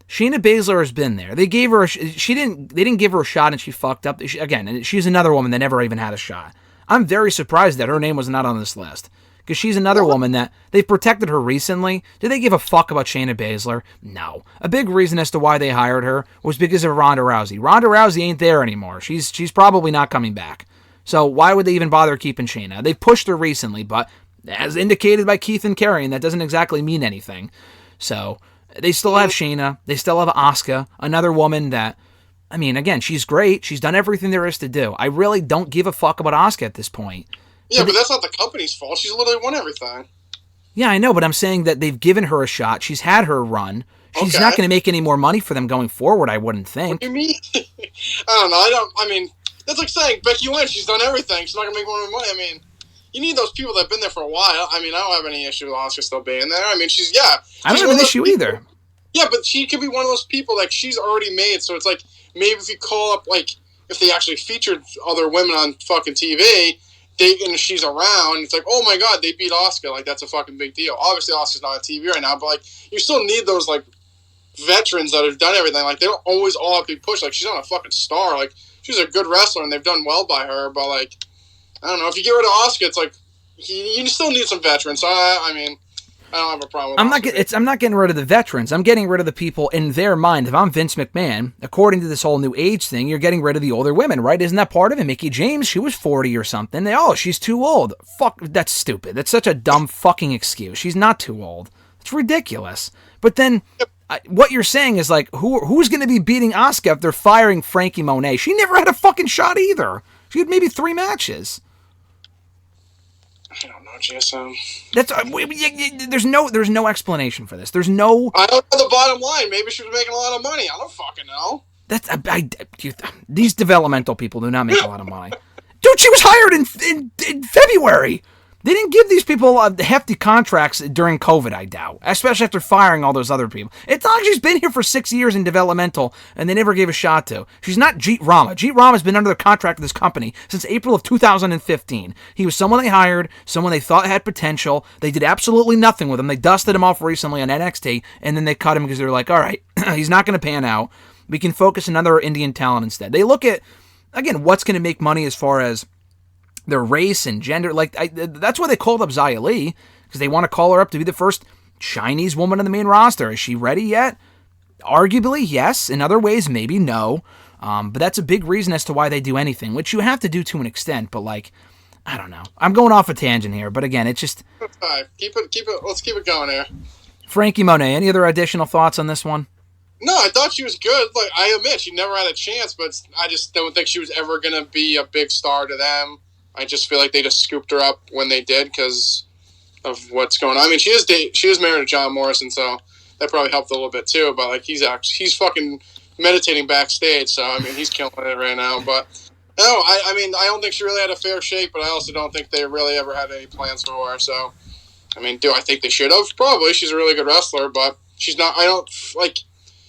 Shayna Baszler has been there. They didn't give her a shot and she fucked up. Again, she's another woman that never even had a shot. I'm very surprised that her name was not on this list. Because she's another woman that they've protected her recently. Do they give a fuck about Shayna Baszler? No. A big reason as to why they hired her was because of Ronda Rousey. Ronda Rousey ain't there anymore. She's probably not coming back. So why would they even bother keeping Shayna? They've pushed her recently, but as indicated by Keith and Karrion, that doesn't exactly mean anything. So they still have Shayna. They still have Asuka, another woman that, I mean, again, she's great. She's done everything there is to do. I really don't give a fuck about Asuka at this point. Yeah, but that's not the company's fault. She's literally won everything. Yeah, I know, but I'm saying that they've given her a shot. She's had her run. She's not going to make any more money for them going forward, I wouldn't think. What do you mean? I don't know. I mean, that's like saying Becky Lynch, she's done everything. She's not going to make more money. I mean, you need those people that have been there for a while. I mean, I don't have any issue with Asuka still being there. I mean, I don't have an issue either. Yeah, but she could be one of those people, like, she's already made, so it's like, maybe if you call up, like, if they actually featured other women on fucking TV, and she's around, it's like, oh my god, they beat Asuka, like, that's a fucking big deal. Obviously, Asuka's not on TV right now, but, like, you still need those, like, veterans that have done everything. Like, they don't always all have to be pushed. Like, she's not a fucking star. Like, she's a good wrestler, and they've done well by her, but, like, I don't know, if you get rid of Asuka, it's like, you still need some veterans, so, I mean, I don't have a problem with I'm not getting rid of the veterans. I'm getting rid of the people in their mind. If I'm Vince McMahon, according to this whole new age thing, you're getting rid of the older women, right? Isn't that part of it? Mickie James, she was 40 or something. She's too old. Fuck, that's stupid. That's such a dumb fucking excuse. She's not too old. It's ridiculous. But then, what you're saying is like, who's going to be beating Asuka if they're firing Franky Monet? She never had a fucking shot either. She had maybe 3 matches. I don't know, GSM. There's no explanation for this. There's no. I don't know the bottom line. Maybe she was making a lot of money. I don't fucking know. These developmental people do not make a lot of money. Dude, she was hired in February. They didn't give these people hefty contracts during COVID, I doubt. Especially after firing all those other people. It's not like she's been here for 6 years in developmental and they never gave a shot to. She's not Jeet Rama. Jeet Rama's been under the contract with this company since April of 2015. He was someone they hired, someone they thought had potential. They did absolutely nothing with him. They dusted him off recently on NXT, and then they cut him because they were like, all right, he's not going to pan out. We can focus on another Indian talent instead. They look at, again, what's going to make money as far as their race and gender. That's why they called up Xia Li, because they want to call her up to be the first Chinese woman on the main roster. Is she ready yet? Arguably, yes. In other ways, maybe no. But that's a big reason as to why they do anything, which you have to do to an extent. But I don't know. I'm going off a tangent here, but again, it's just. Right. Let's keep it going here. Franky Monet. Any other additional thoughts on this one? No, I thought she was good. Like, I admit she never had a chance, but I just don't think she was ever gonna be a big star to them. I just feel like they just scooped her up when they did because of what's going on. I mean, she is married to John Morrison, so that probably helped a little bit too. But like, he's fucking meditating backstage, so I mean, he's killing it right now. But no, I mean, I don't think she really had a fair shake, but I also don't think they really ever had any plans for her. So, I mean, do I think they should have? Probably. She's a really good wrestler, but she's not. I don't like.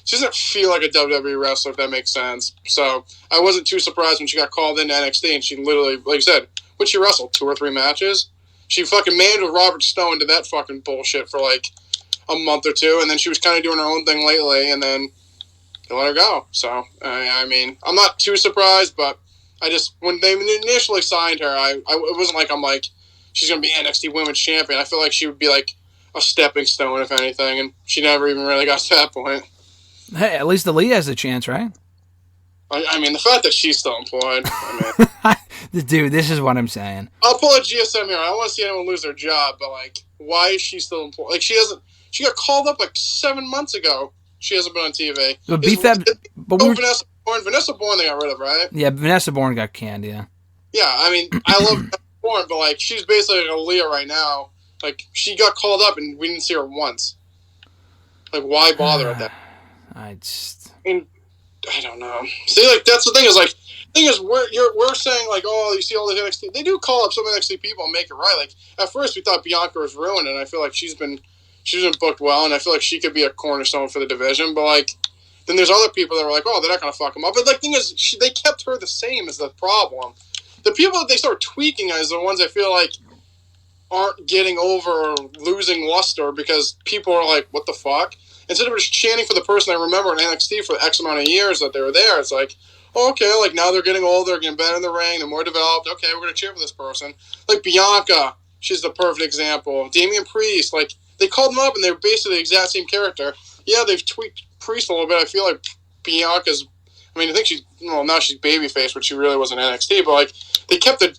She doesn't feel like a WWE wrestler, if that makes sense. So I wasn't too surprised when she got called into NXT, and she literally, like you said, would she wrestle 2 or 3 matches? She fucking manned with Robert Stone to that fucking bullshit for like a month or 2, and then she was kind of doing her own thing lately, and then they let her go. So, I mean, I'm not too surprised, but I just, when they initially signed her, it wasn't like I'm like, she's going to be NXT Women's Champion. I feel like she would be like a stepping stone, if anything, and she never even really got to that point. Hey, at least Aaliyah has a chance, right? I mean, the fact that she's still employed. I mean, dude, this is what I'm saying. I'll pull a GSM here. I don't want to see anyone lose their job, but like, why is she still employed? Like, she got called up like 7 months ago. She hasn't been on TV. But B-Fab, Vanessa Bourne they got rid of, right? Yeah, Vanessa Bourne got canned. Yeah. Yeah, I mean, I love Vanessa Bourne, but like, she's basically like Aaliyah right now. Like, she got called up and we didn't see her once. Like, why bother at that? I just. I mean, I don't know. See, like, that's the thing is, like, we're saying, like, oh, you see all the NXT. They do call up some NXT people and make it right. Like, at first we thought Bianca was ruined, and I feel like she's been booked well, and I feel like she could be a cornerstone for the division. But, like, then there's other people that were like, oh, they're not going to fuck them up. But the thing is, they kept her the same is the problem. The people that they start tweaking is the ones I feel like aren't getting over or losing luster because people are like, what the fuck? Instead of just chanting for the person I remember in NXT for X amount of years that they were there, it's like, oh, okay, like now they're getting older, they're getting better in the ring, they're more developed. Okay, we're going to cheer for this person. Like Bianca, she's the perfect example. Damian Priest, like they called them up and they're basically the exact same character. Yeah, they've tweaked Priest a little bit. I feel like Bianca's, I mean, I think now she's babyface, but she really wasn't NXT, but like they kept the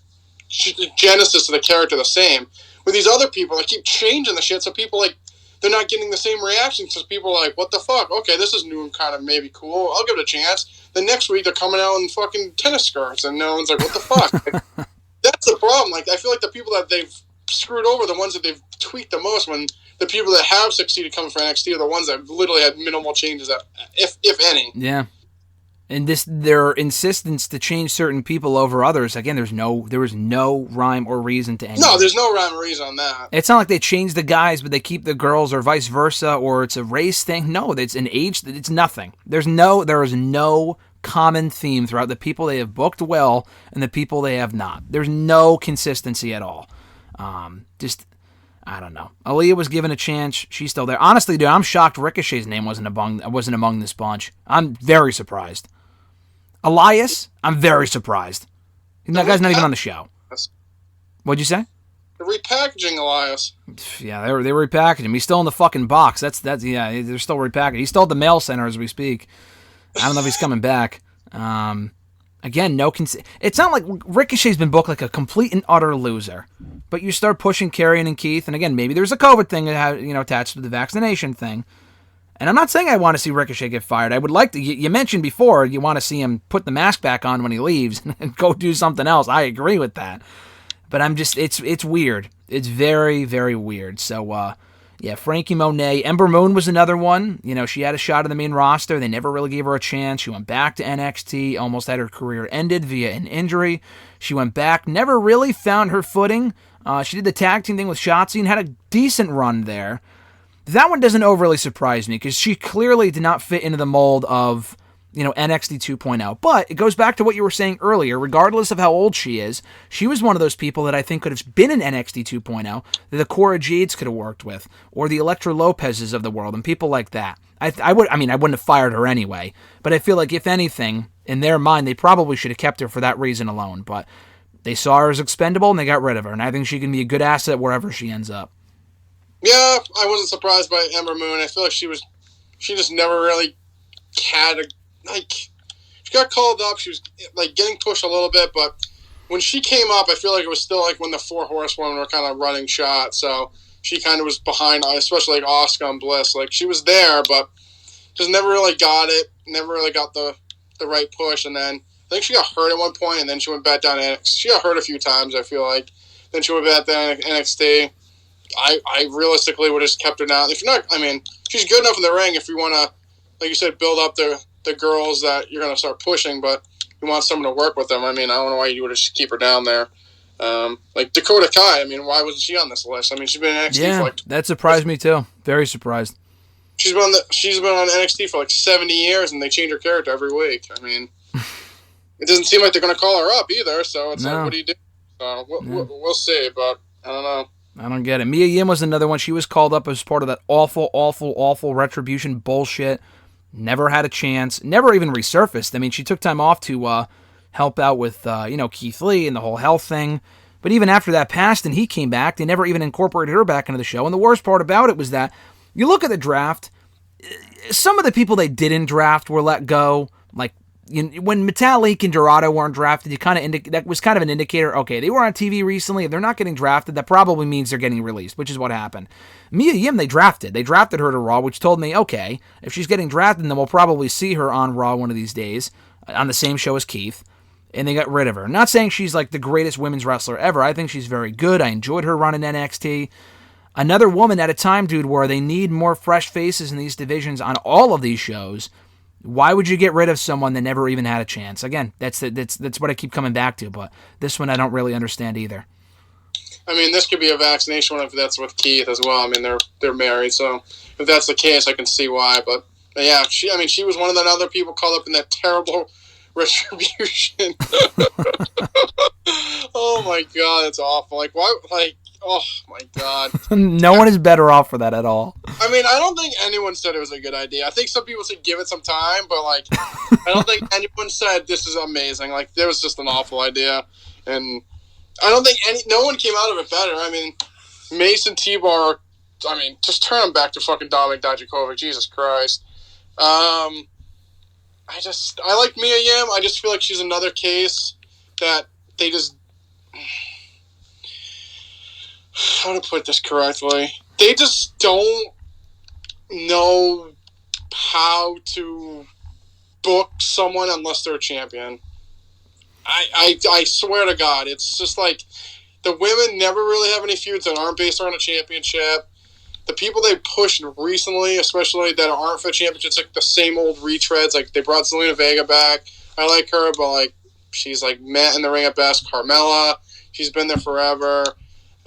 genesis of the character the same. With these other people, they keep changing the shit, so people like, they're not getting the same reaction because people are like, what the fuck? Okay, this is new and kind of maybe cool. I'll give it a chance. The next week, they're coming out in fucking tennis skirts, and no one's like, what the fuck? Like, that's the problem. Like, I feel like the people that they've screwed over, the ones that they've tweaked the most, when the people that have succeeded coming from NXT are the ones that literally had minimal changes, if any. Yeah. And their insistence to change certain people over others, again, there was no rhyme or reason to any. No, there's no rhyme or reason on that. It's not like they change the guys, but they keep the girls, or vice versa, or it's a race thing. No, it's an age. It's nothing. There is no common theme throughout the people they have booked well and the people they have not. There's no consistency at all. I don't know. Aaliyah was given a chance. She's still there. Honestly, dude, I'm shocked Ricochet's name wasn't among this bunch. I'm very surprised. Elias, I'm very surprised. That guy's not even on the show. What'd you say? They're repackaging Elias. Yeah, they were repackaging him. He's still in the fucking box. That's yeah, they're still repackaging. He's still at the mail center as we speak. I don't know if he's coming back. Again, it's not like Ricochet's been booked like a complete and utter loser. But you start pushing Karrion and Keith, and again, maybe there's a COVID thing attached to the vaccination thing. And I'm not saying I want to see Ricochet get fired. I would like to. You mentioned before you want to see him put the mask back on when he leaves and go do something else. I agree with that. But it's weird. It's very, very weird. So, yeah, Franky Monet. Ember Moon was another one. She had a shot at the main roster. They never really gave her a chance. She went back to NXT, almost had her career ended via an injury. She went back, never really found her footing. She did the tag team thing with Shotzi and had a decent run there. That one doesn't overly surprise me because she clearly did not fit into the mold of, NXT 2.0. But it goes back to what you were saying earlier. Regardless of how old she is, she was one of those people that I think could have been in NXT 2.0 that the Cora Jades could have worked with, or the Elektra Lopez's of the world, and people like that. I wouldn't have fired her anyway, but I feel like if anything, in their mind, they probably should have kept her for that reason alone. But they saw her as expendable and they got rid of her, and I think she can be a good asset wherever she ends up. Yeah, I wasn't surprised by Ember Moon. I feel like she just never really had she got called up. She was like getting pushed a little bit, but when she came up, I feel like it was still like when the Four Horsewomen were kind of running shot. So she kind of was behind, especially like Asuka and Bliss. Like she was there, but just never really got it. Never really got the right push. And then I think she got hurt at one point, and then she went back down to NXT. She got hurt a few times, I feel like. Then she went back down to NXT. I realistically would have just kept her down. If you're not, I mean, she's good enough in the ring if you want to, like you said, build up the girls that you're going to start pushing, but you want someone to work with them. I mean, I don't know why you would just keep her down there. Like Dakota Kai, I mean, why wasn't she on this list? I mean, she's been in NXT for like... that surprised me too. Very surprised. She's been on NXT for like 70 years, and they change her character every week. I mean, it doesn't seem like they're going to call her up either, so it's like, what do you do? So we'll see, but I don't know. I don't get it. Mia Yim was another one. She was called up as part of that awful, awful, awful Retribution bullshit. Never had a chance. Never even resurfaced. I mean, she took time off to help out with, Keithley and the whole health thing. But even after that passed and he came back, they never even incorporated her back into the show. And the worst part about it was that you look at the draft, some of the people they didn't draft were let go. Like, when Metalik and Dorado weren't drafted, that was kind of an indicator, okay, they were on TV recently. If they're not getting drafted, that probably means they're getting released, which is what happened. Mia Yim, they drafted. They drafted her to Raw, which told me, okay, if she's getting drafted, then we'll probably see her on Raw one of these days, on the same show as Keith, and they got rid of her. Not saying she's like the greatest women's wrestler ever. I think she's very good. I enjoyed her run in NXT. Another woman at a time, dude, where they need more fresh faces in these divisions on all of these shows. Why would you get rid of someone that never even had a chance? Again, that's what I keep coming back to, but this one I don't really understand either. I mean, this could be a vaccination one if that's with Keith as well. I mean, they're married, so if that's the case, I can see why. But yeah, she was one of the other people caught up in that terrible retribution. Oh my god, that's awful. Like, why? Like, oh my god. No one is better off for that at all. I mean, I don't think anyone said it was a good idea. I think some people said give it some time, but like, I don't think anyone said this is amazing. Like, there was just an awful idea, and I don't think no one came out of it better. I mean, Mason T-Bar, I mean, just turn him back to fucking Dominik Dijakovic. Jesus Christ. I like Mia Yim. I just feel like she's another case that they just, how to put this correctly, they just don't know how to book someone unless they're a champion. I swear to God, it's just like the women never really have any feuds that aren't based around a championship. The people they pushed recently, especially that aren't for championships, like the same old retreads. Like, they brought Zelina Vega back. I like her, but like, she's like met in the ring at best. Carmella, she's been there forever.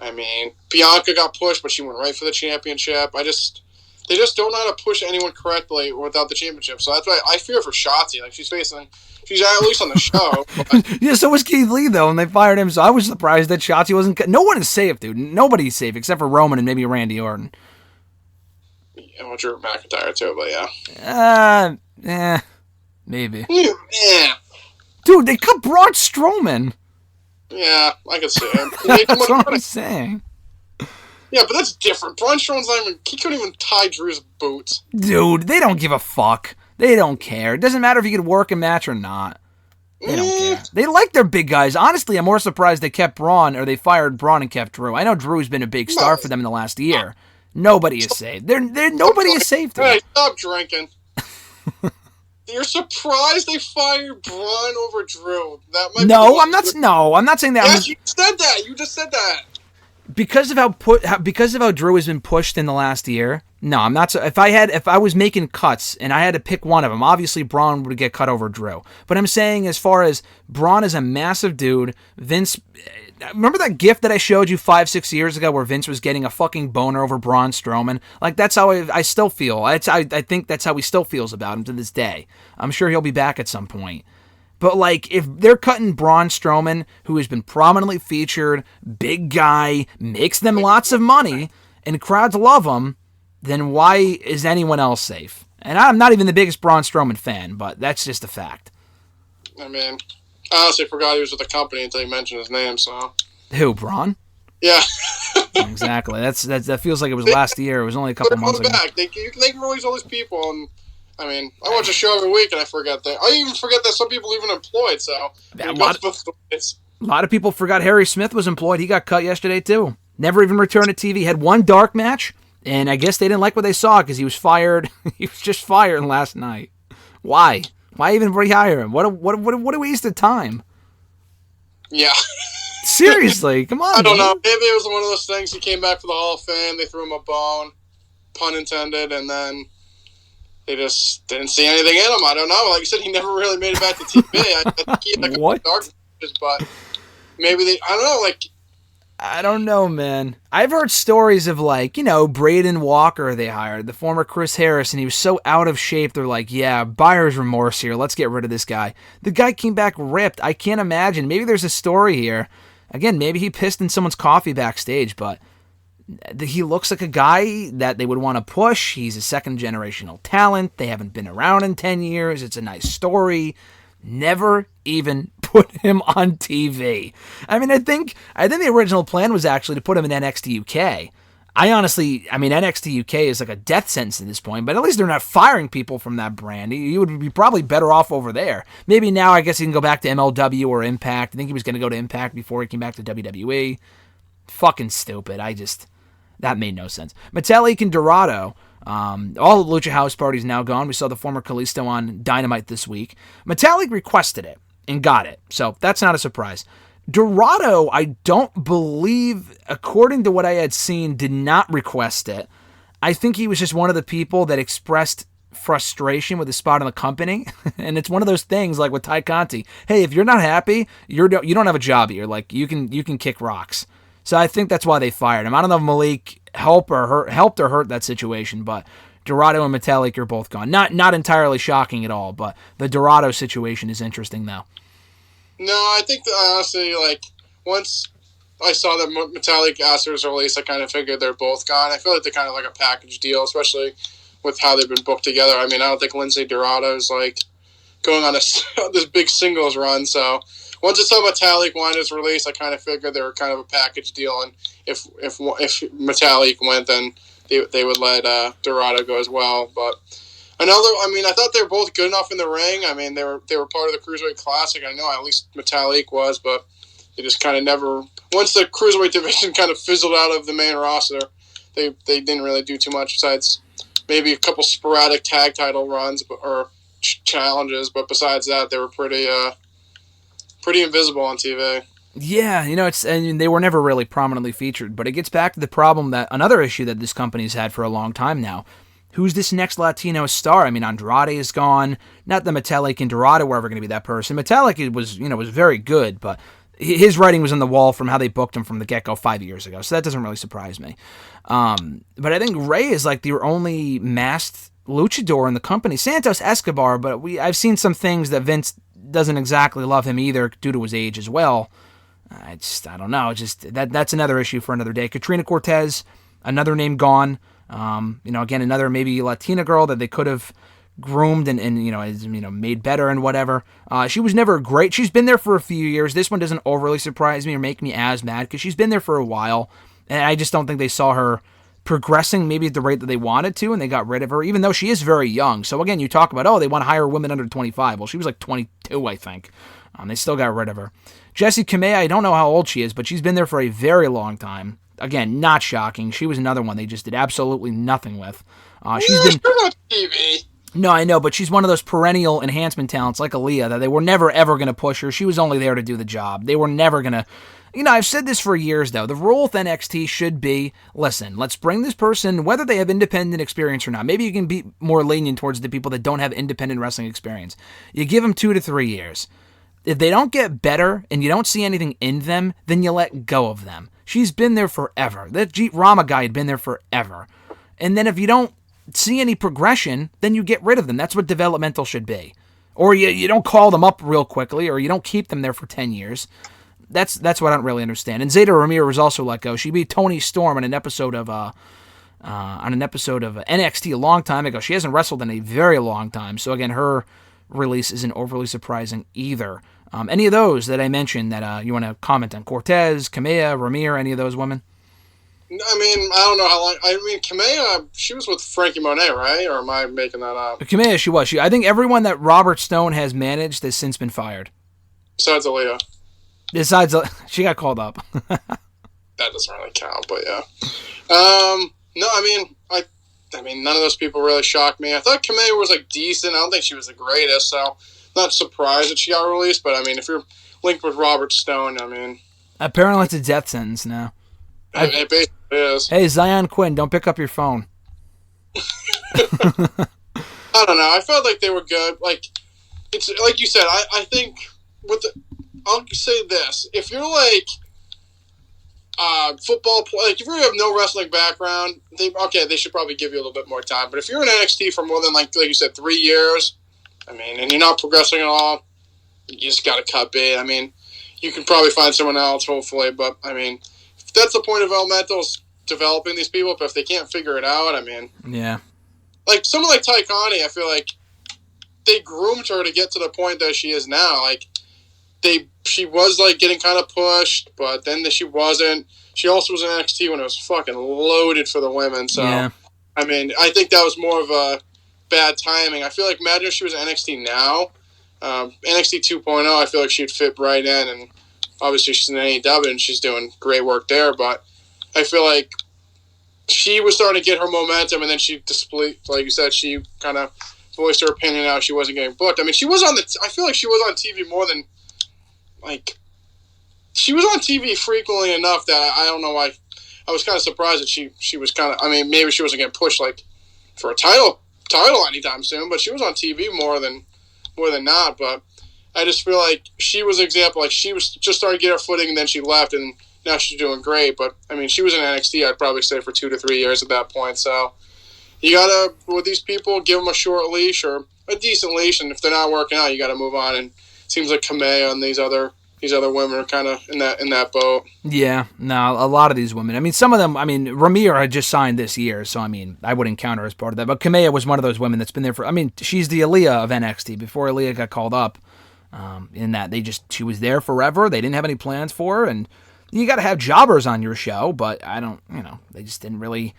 I mean, Bianca got pushed, but she went right for the championship. They just don't know how to push anyone correctly without the championship. So that's why I fear for Shotzi. Like, she's at least on the show. But. Yeah, so was Keithley, though, and they fired him. So I was surprised that Shotzi wasn't. No one is safe, dude. Nobody's safe except for Roman and maybe Randy Orton. Well, Drew McIntyre too, but yeah. Maybe. Yeah. Dude, they cut Braun Strowman. Yeah, I can see it. That's what I'm saying. Yeah, but that's different. Braun Strowman's he couldn't even tie Drew's boots. Dude, they don't give a fuck. They don't care. It doesn't matter if you could work a match or not. They don't care. They like their big guys. Honestly, I'm more surprised they kept Braun, or they fired Braun and kept Drew. I know Drew's been a big star for them in the last year. Nobody is safe. Nobody is safe. Hey, stop drinking. You're surprised they fired Braun over Drew. That might I'm not saying that. Yes, you said that. You just said that. Because of how Drew has been pushed in the last year. No, I'm not. If I was making cuts and I had to pick one of them, obviously Braun would get cut over Drew. But I'm saying, as far as Braun is a massive dude, Vince. Remember that GIF that I showed you 5-6 years ago where Vince was getting a fucking boner over Braun Strowman? Like, that's how I still feel. I think that's how he still feels about him to this day. I'm sure he'll be back at some point. But, like, if they're cutting Braun Strowman, who has been prominently featured, big guy, makes them lots of money, and crowds love him, then why is anyone else safe? And I'm not even the biggest Braun Strowman fan, but that's just a fact. I mean, I honestly forgot he was with the company until you mentioned his name, so. Who, Braun? Yeah. Exactly. That feels like it was last year. It was only a couple months ago. They can release all these people, and I mean, I watch a show every week, and I forget that. I even forget that some people even employed. So a lot of people forgot Harry Smith was employed. He got cut yesterday too. Never even returned to TV. Had one dark match, and I guess they didn't like what they saw because he was fired. He was just fired last night. Why? Why even rehire him? What a waste of time. Yeah. Seriously, come on. I don't know. Maybe it was one of those things. He came back for the Hall of Fame. They threw him a bone, pun intended, and then they just didn't see anything in him. I don't know. Like you said, he never really made it back to TV. I think he had like a dark matches, but maybe they. I don't know. Like, I don't know, man. I've heard stories of, like, Braden Walker they hired, the former Chris Harris, and he was so out of shape, they're like, yeah, buyer's remorse here. Let's get rid of this guy. The guy came back ripped. I can't imagine. Maybe there's a story here. Again, maybe he pissed in someone's coffee backstage, but he looks like a guy that they would want to push. He's a second-generational talent. They haven't been around in 10 years. It's a nice story. Never even put him on TV. I mean, I think the original plan was actually to put him in NXT UK. NXT UK is like a death sentence at this point, but at least they're not firing people from that brand. He would be probably better off over there. Maybe now I guess he can go back to MLW or Impact. I think he was going to go to Impact before he came back to WWE. Fucking stupid. That made no sense. Metalik and Dorado. All the Lucha House Party is now gone. We saw the former Kalisto on Dynamite this week. Metalik requested it and got it, so that's not a surprise. Dorado, I don't believe, according to what I had seen, did not request it. I think he was just one of the people that expressed frustration with his spot in the company. And it's one of those things like with Ty Conti. Hey, if you're not happy, you don't have a job here. Like, you can kick rocks. So I think that's why they fired him. I don't know if Malik helped or hurt that situation, but Dorado and Metalik are both gone. Not entirely shocking at all, but the Dorado situation is interesting though. No, I think that honestly, like, once I saw that Metalik asked for his release, I kind of figured they're both gone. I feel like they're kind of like a package deal, especially with how they've been booked together. I mean, I don't think Lindsay Dorado's like going on this big singles run, so once I saw Metalik wanted his release, I kind of figured they were kind of a package deal, and if Metalik went, then they would let Dorado go as well. But I thought they were both good enough in the ring. I mean, they were part of the Cruiserweight Classic. I know at least Metalik was, but they just kind of never. Once the Cruiserweight division kind of fizzled out of the main roster, they didn't really do too much besides maybe a couple sporadic tag title runs or challenges. But besides that, they were pretty invisible on TV. Yeah, and they were never really prominently featured, but it gets back to the problem that another issue that this company's had for a long time now. Who's this next Latino star? I mean, Andrade is gone. Not that Metalik and Dorado were ever going to be that person. Metalik was very good, but his writing was on the wall from how they booked him from the get-go 5 years ago, so that doesn't really surprise me. But I think Rey is like the only masked luchador in the company. Santos Escobar, but I've seen some things that Vince doesn't exactly love him either due to his age as well. I don't know. That's another issue for another day. Katrina Cortez, another name gone. Again, another maybe Latina girl that they could have groomed and made better and whatever. She was never great. She's been there for a few years. This one doesn't overly surprise me or make me as mad because she's been there for a while, and I just don't think they saw her progressing maybe at the rate that they wanted to, and they got rid of her, even though she is very young. So again, you talk about, they want to hire women under 25. Well, she was like 22, I think. They still got rid of her. Jessie Kamea, I don't know how old she is, but she's been there for a very long time. Again, not shocking. She was another one they just did absolutely nothing with. She's been on TV. No, I know, but she's one of those perennial enhancement talents like Aaliyah that they were never, ever going to push her. She was only there to do the job. They were never going to... I've said this for years, though. The rule with NXT should be, listen, let's bring this person, whether they have independent experience or not. Maybe you can be more lenient towards the people that don't have independent wrestling experience. You give them 2 to 3 years. If they don't get better and you don't see anything in them, then you let go of them. She's been there forever. That Jeet Rama guy had been there forever. And then if you don't see any progression, then you get rid of them. That's what developmental should be. Or you don't call them up real quickly, or you don't keep them there for 10 years. That's what I don't really understand. And Zeta Ramiro was also let go. She beat Toni Storm on an episode of NXT a long time ago. She hasn't wrestled in a very long time. So again, her release isn't overly surprising either. Any of those that I mentioned that you want to comment on? Cortez, Kamea, Ramiro, any of those women? I mean, I don't know how long. I mean, Kamea, she was with Franky Monet, right? Or am I making that up? Kamea, she was. I think everyone that Robert Stone has managed has since been fired. Besides Aaliyah. She got called up. That doesn't really count, but yeah. No, I mean, none of those people really shocked me. I thought Kamea was like decent. I don't think she was the greatest, so not surprised that she got released. But I mean, if you're linked with Robert Stone, I mean, apparently it's a death sentence now. It basically is. Hey, Zion Quinn, don't pick up your phone. I don't know. I felt like they were good. Like, it's like you said. I think I'll say this: if you're like football player, like if you have no wrestling background, they should probably give you a little bit more time. But if you're in NXT for more than like you said 3 years, I mean, and you're not progressing at all, you just got to cut bait. I mean, you can probably find someone else, hopefully. But I mean, if that's the point of Elemental's developing these people. But if they can't figure it out, I mean, yeah, like someone like Ty Conti, I feel like they groomed her to get to the point that she is now. Like she was like getting kind of pushed, but then she wasn't. She also was in NXT when it was fucking loaded for the women. So yeah. I mean, I think that was more of a bad timing. I feel like imagine if she was in NXT now, NXT 2.0. I feel like she'd fit right in, and obviously she's in AEW and she's doing great work there. But I feel like she was starting to get her momentum, and then she displayed, like you said, she kind of voiced her opinion how she wasn't getting booked. I mean, she was on I feel like she was on TV more than. Like, she was on TV frequently enough that I don't know why. I was kind of surprised that she was kind of. I mean, maybe she wasn't getting pushed like for a title title anytime soon, but she was on TV more than not. But I just feel like she was an example. Like, she was just starting to get her footing, and then she left, and now she's doing great. But, I mean, she was in NXT, I'd probably say, for 2 to 3 years at that point. So you got to, with these people, give them a short leash or a decent leash, and if they're not working out, you got to move on. And it seems like Kamea and these other women are kind of in that boat. Yeah, no, a lot of these women. I mean, some of them, I mean, Ramir had just signed this year, so, I mean, I wouldn't count her as part of that. But Kamea was one of those women that's been there for, I mean, she's the Aaliyah of NXT before Aaliyah got called up. In that she was there forever. They didn't have any plans for her, and you got to have jobbers on your show, but they just didn't really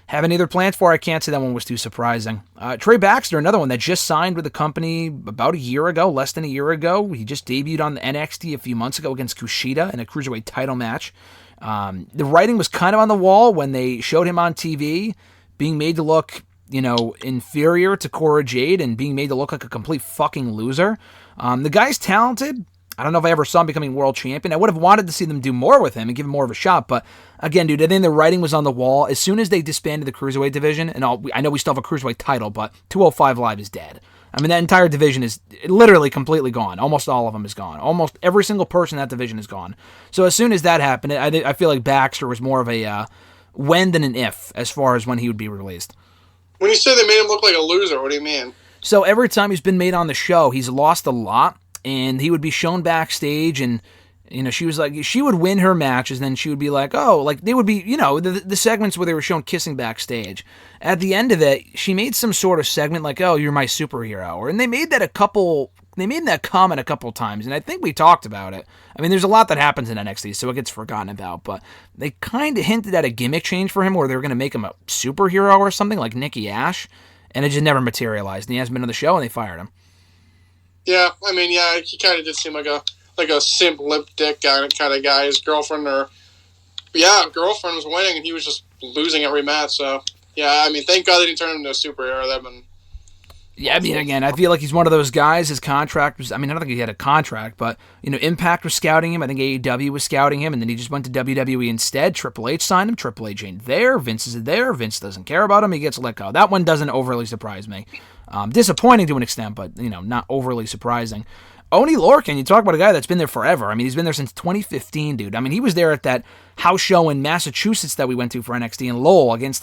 have any other plans for her. I can't say that one was too surprising. Trey Baxter, another one that just signed with the company about a year ago, less than a year ago. He just debuted on the NXT a few months ago against Kushida in a Cruiserweight title match. The writing was kind of on the wall when they showed him on TV, being made to look, inferior to Cora Jade and being made to look like a complete fucking loser. The guy's talented. I don't know if I ever saw him becoming world champion. I would have wanted to see them do more with him and give him more of a shot. But again, dude, I think the writing was on the wall. As soon as they disbanded the Cruiserweight division, and I know we still have a Cruiserweight title, but 205 Live is dead. I mean, that entire division is literally completely gone. Almost all of them is gone. Almost every single person in that division is gone. So as soon as that happened, I feel like Baxter was more of a when than an if as far as when he would be released. When you say they made him look like a loser, what do you mean? So every time he's been made on the show, he's lost a lot. And he would be shown backstage, and she was like, she would win her matches, and then she would be like, oh, like they would be, the segments where they were shown kissing backstage. At the end of it, she made some sort of segment like, oh, you're my superhero, and they made that comment a couple times, and I think we talked about it. I mean, there's a lot that happens in NXT, so it gets forgotten about, but they kind of hinted at a gimmick change for him, where they were going to make him a superhero or something like Nikki Ash, and it just never materialized, and he hasn't been on the show, and they fired him. Yeah, I mean, he kind of did seem like a simp, limp dick kind of guy. His girlfriend was winning, and he was just losing every match. So, yeah, I mean, thank God they didn't turn him into a superhero. That'd been... Yeah, I mean, again, I feel like he's one of those guys. His contract was, I mean, I don't think he had a contract, but, Impact was scouting him. I think AEW was scouting him, and then he just went to WWE instead. Triple H signed him. Triple H ain't there. Vince is there. Vince doesn't care about him. He gets let go. That one doesn't overly surprise me. Disappointing to an extent, but, not overly surprising. Oney Lorcan, you talk about a guy that's been there forever. I mean, he's been there since 2015, dude. I mean, he was there at that house show in Massachusetts that we went to for NXT in Lowell against,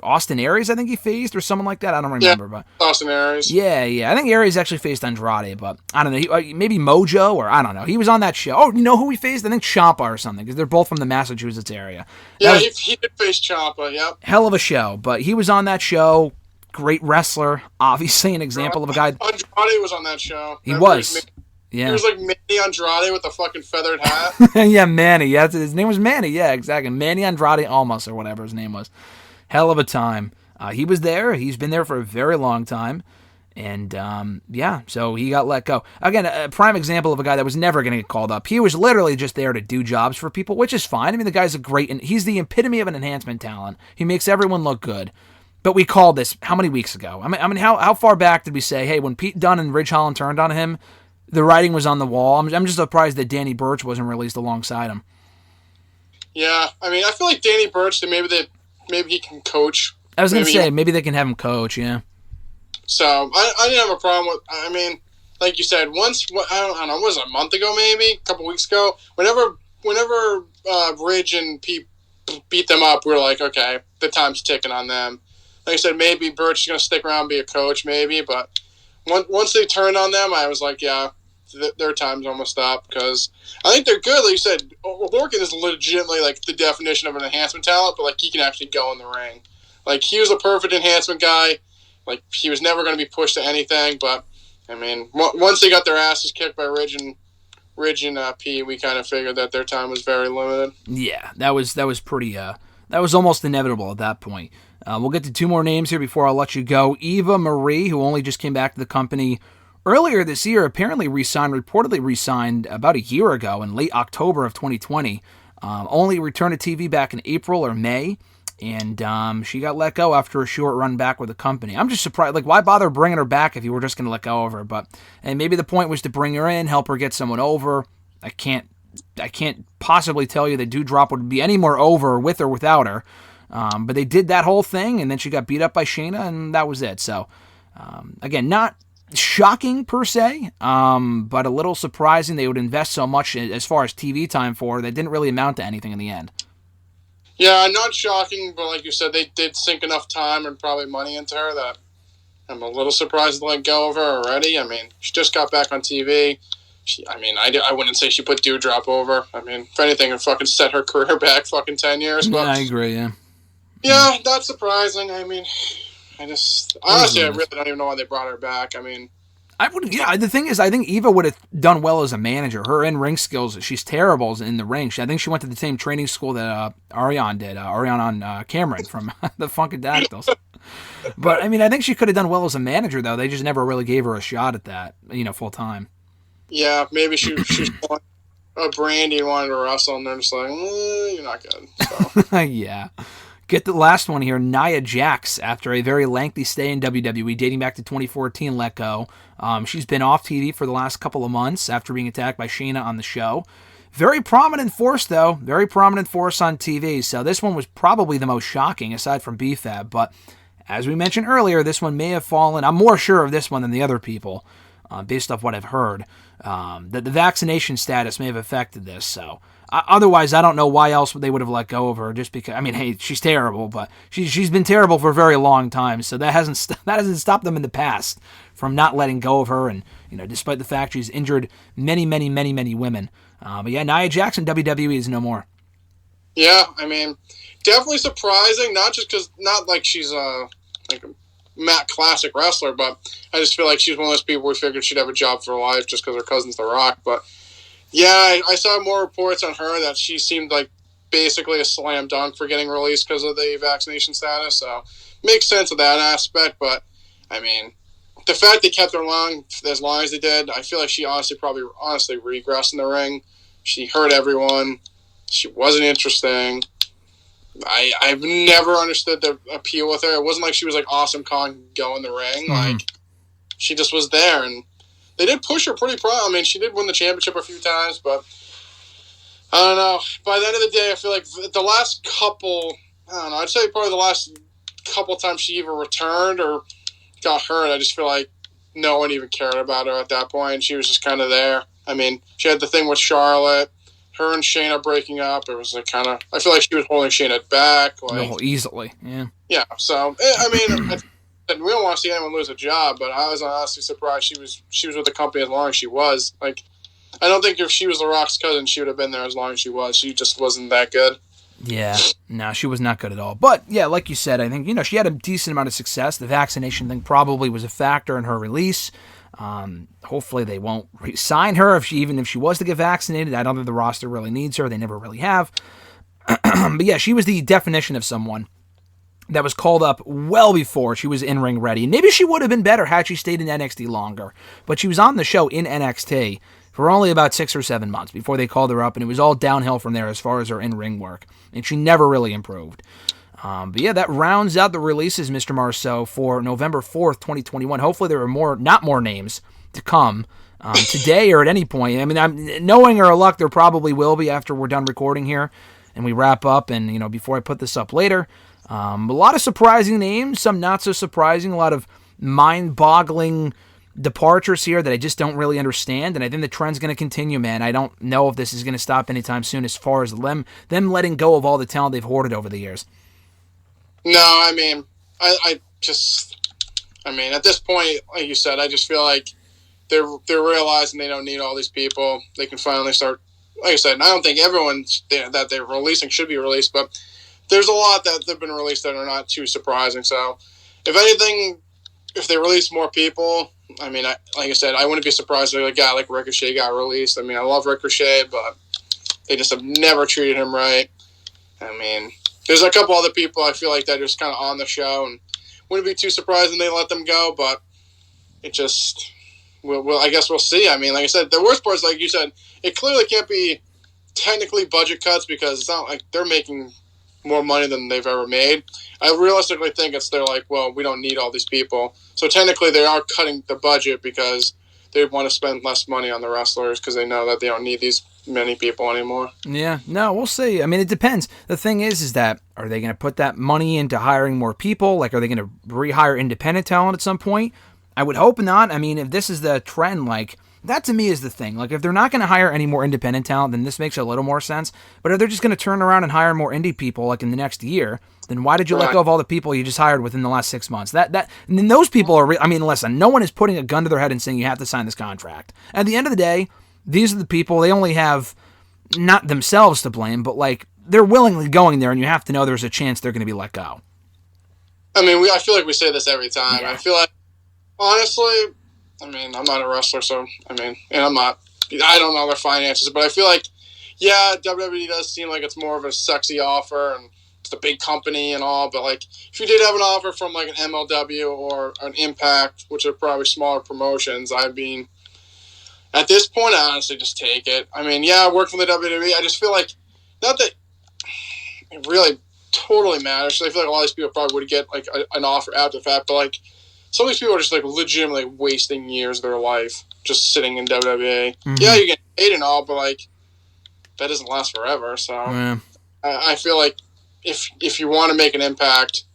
Austin Aries, I think he faced, or someone like that. I don't remember. Yeah, but Austin Aries. Yeah. I think Aries actually faced Andrade, but I don't know. Maybe Mojo, or I don't know. He was on that show. Oh, you know who he faced? I think Ciampa or something, because they're both from the Massachusetts area. Yeah, he did face Ciampa, yep. Hell of a show, but he was on that show. Great wrestler, obviously an example of a guy. Andrade was on that show. He was. Yeah. He was like Manny Andrade with a fucking feathered hat. Yeah, Manny. Yeah, his name was Manny. Yeah, exactly. Manny Andrade Almas, or whatever his name was. Hell of a time. He was there. He's been there for a very long time. And, so he got let go. Again, a prime example of a guy that was never going to get called up. He was literally just there to do jobs for people, which is fine. I mean, the guy's he's the epitome of an enhancement talent. He makes everyone look good. But we called this how many weeks ago? I mean, how far back did we say, hey, when Pete Dunne and Ridge Holland turned on him, the writing was on the wall? I'm just surprised that Danny Burch wasn't released alongside him. Yeah, I mean, I feel like Danny Burch, maybe he can coach. I was going to say, maybe they can have him coach, yeah. So, I didn't have a problem with, I mean, like you said, once, I don't know, was it a month ago maybe? A couple weeks ago? Whenever Ridge and Pete beat them up, we were like, okay, the time's ticking on them. Like I said, maybe Burch is going to stick around and be a coach, maybe. But once they turned on them, I was like, yeah, their time's almost up. Because I think they're good. Like you said, Lorcan is legitimately like the definition of an enhancement talent, but like he can actually go in the ring. Like he was a perfect enhancement guy. Like he was never going to be pushed to anything. But I mean, once they got their asses kicked by Ridge and P, we kind of figured that their time was very limited. Yeah, that was pretty. That was almost inevitable at that point. We'll get to two more names here before I'll let you go. Eva Marie, who only just came back to the company earlier this year, reportedly re-signed about a year ago in late October of 2020. Only returned to TV back in April or May, and she got let go after a short run back with the company. I'm just surprised. Like, why bother bringing her back if you were just going to let go of her? And maybe the point was to bring her in, help her get someone over. I can't possibly tell you that Doudrop would be any more over with or without her. But they did that whole thing, and then she got beat up by Shayna, and that was it. So, again, not shocking per se, but a little surprising they would invest so much as far as TV time for her that didn't really amount to anything in the end. Yeah, not shocking, but like you said, they did sink enough time and probably money into her that I'm a little surprised to let go of her already. I mean, she just got back on TV. I wouldn't say she put Dewdrop over. I mean, if anything, it fucking set her career back fucking 10 years. But, yeah, I agree, yeah. Yeah, not surprising. I mean, honestly, I really don't even know why they brought her back. I mean, the thing is, I think Eva would have done well as a manager. Her in-ring skills, she's terrible in the ring. I think she went to the same training school that Ariane did, on Cameron from the Funkadactyls. But, I mean, I think she could have done well as a manager, though. They just never really gave her a shot at that, full time. Yeah, maybe she's a Brandy and wanted to wrestle, and they're just like, you're not good. So. Yeah. Get the last one here. Nia Jax, after a very lengthy stay in WWE, dating back to 2014, let go. She's been off TV for the last couple of months after being attacked by Shayna on the show. Very prominent force, though. Very prominent force on TV. So this one was probably the most shocking, aside from B-Fab. But as we mentioned earlier, this one may have fallen. I'm more sure of this one than the other people, based off what I've heard. That the vaccination status may have affected this. So otherwise, I don't know why else they would have let go of her. Just because, I mean, hey, she's terrible, but she's been terrible for a very long time. So that hasn't stopped them in the past from not letting go of her. And despite the fact she's injured many, many, many, many women. But yeah, Nia Jax in WWE is no more. Yeah, I mean, definitely surprising. Not just because, not like she's like a Matt classic wrestler, but I just feel like she's one of those people we figured she'd have a job for life just because her cousin's The Rock. But yeah, I saw more reports on her that she seemed like basically a slam dunk for getting released because of the vaccination status. So makes sense of that aspect. But I mean, the fact they kept her as long as they did, I feel like she honestly regressed in the ring. She hurt everyone. She wasn't interesting. I've never understood the appeal with her. It wasn't like she was like awesome calling go in the ring. Like she just was there, and they did push her pretty I mean, she did win the championship a few times, but I don't know. By the end of the day, I feel like the last couple, I'd say probably the last couple times she even returned or got hurt, I just feel like no one even cared about her at that point. She was just kind of there. I mean, she had the thing with Charlotte. Her and Shayna breaking up, it was like kind of. I feel like she was holding Shayna back, like easily. Yeah. Yeah. So I mean, we don't want to see anyone lose a job, but I was honestly surprised she was with the company as long as she was. Like, I don't think if she was The Rock's cousin, she would have been there as long as she was. She just wasn't that good. Yeah. No, she was not good at all. But yeah, like you said, I think she had a decent amount of success. The vaccination thing probably was a factor in her release. Hopefully they won't re-sign her if she was to get vaccinated. I don't think the roster really needs her. They never really have. But yeah, she was the definition of someone that was called up well before she was in-ring ready. Maybe she would have been better had she stayed in NXT longer. But she was on the show in NXT for only about 6 or 7 months before they called her up, and it was all downhill from there as far as her in-ring work. And she never really improved. But yeah, that rounds out the releases, Mr. Marceau, for November 4th, 2021. Hopefully there are not more names to come today or at any point. I mean, knowing our luck, there probably will be after we're done recording here and we wrap up and, before I put this up later. A lot of surprising names, some not so surprising, a lot of mind-boggling departures here that I just don't really understand, and I think the trend's going to continue, man. I don't know if this is going to stop anytime soon as far as them letting go of all the talent they've hoarded over the years. No, I mean, I mean, at this point, like you said, I just feel like they're realizing they don't need all these people. They can finally start, like I said, and I don't think everyone that they're releasing should be released, but there's a lot that have been released that are not too surprising. So, if anything, if they release more people, I mean, like I said, I wouldn't be surprised if a guy like Ricochet got released. I mean, I love Ricochet, but they just have never treated him right. I mean, there's a couple other people I feel like that are just kind of on the show, and wouldn't be too surprised when they let them go, but it just, I guess we'll see. I mean, like I said, the worst part is, like you said, it clearly can't be technically budget cuts because it's not like they're making more money than they've ever made. I realistically think they're like, well, we don't need all these people. So technically they are cutting the budget because they want to spend less money on the wrestlers because they know that they don't need these many people anymore. Yeah, no, we'll see. I mean, it depends. The thing is that are they going to put that money into hiring more people? Like, are they going to rehire independent talent at some point? I would hope not. I mean, if this is the trend, like, that to me is the thing. Like, if they're not going to hire any more independent talent, then this makes a little more sense. But if they're just going to turn around and hire more indie people, like in the next year, then why did you let go of all the people you just hired within the last 6 months? And then those people are. I mean, listen, no one is putting a gun to their head and saying you have to sign this contract. At the end of the day, these are the people. They only have not themselves to blame, but like they're willingly going there, and you have to know there's a chance they're going to be let go. I mean, I feel like we say this every time. Yeah. I feel like, honestly, I mean, I'm not a wrestler, so, I mean, and I don't know their finances, but I feel like, yeah, WWE does seem like it's more of a sexy offer, and it's a big company and all, but, like, if you did have an offer from, like, an MLW or an Impact, which are probably smaller promotions, I mean, at this point, I honestly just take it. I mean, yeah, I work for the WWE, I just feel like, not that it really totally matters, I feel like a lot of these people probably would get, like, an offer after the fact, but, like, some of these people are just, like, legitimately wasting years of their life just sitting in WWE. Mm-hmm. Yeah, you get paid and all, but, like, that doesn't last forever. So I feel like if you want to make an impact,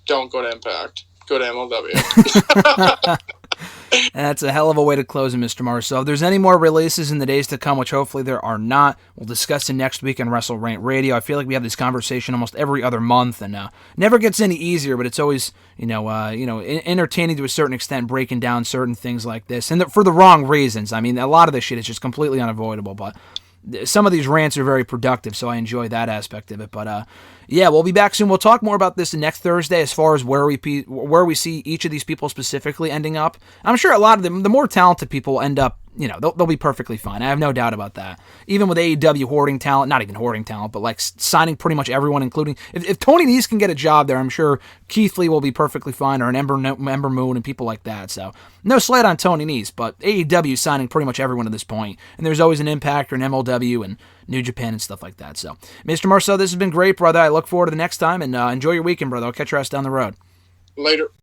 don't go to Impact. Go to MLW. That's a hell of a way to close it, Mr. Marceau. If there's any more releases in the days to come, which hopefully there are not, we'll discuss it next week on WrestleRant Radio. I feel like we have this conversation almost every other month, and never gets any easier, but it's always entertaining to a certain extent, breaking down certain things like this, and for the wrong reasons. I mean, a lot of this shit is just completely unavoidable, but some of these rants are very productive, so I enjoy that aspect of it. But yeah, we'll be back soon. We'll talk more about this next Thursday as far as where we see each of these people specifically ending up. I'm sure a lot of them, the more talented people, will end up, they'll be perfectly fine. I have no doubt about that. Even with AEW hoarding talent, not even hoarding talent, but like signing pretty much everyone, including if Tony Nese can get a job there, I'm sure Keithley will be perfectly fine, or an Ember Moon and people like that. So no slight on Tony Nese, but AEW signing pretty much everyone at this point, and there's always an Impact or an MLW and New Japan and stuff like that. So Mr. Marceau, this has been great, brother. I look forward to the next time, and enjoy your weekend, brother. I'll catch your ass down the road. Later.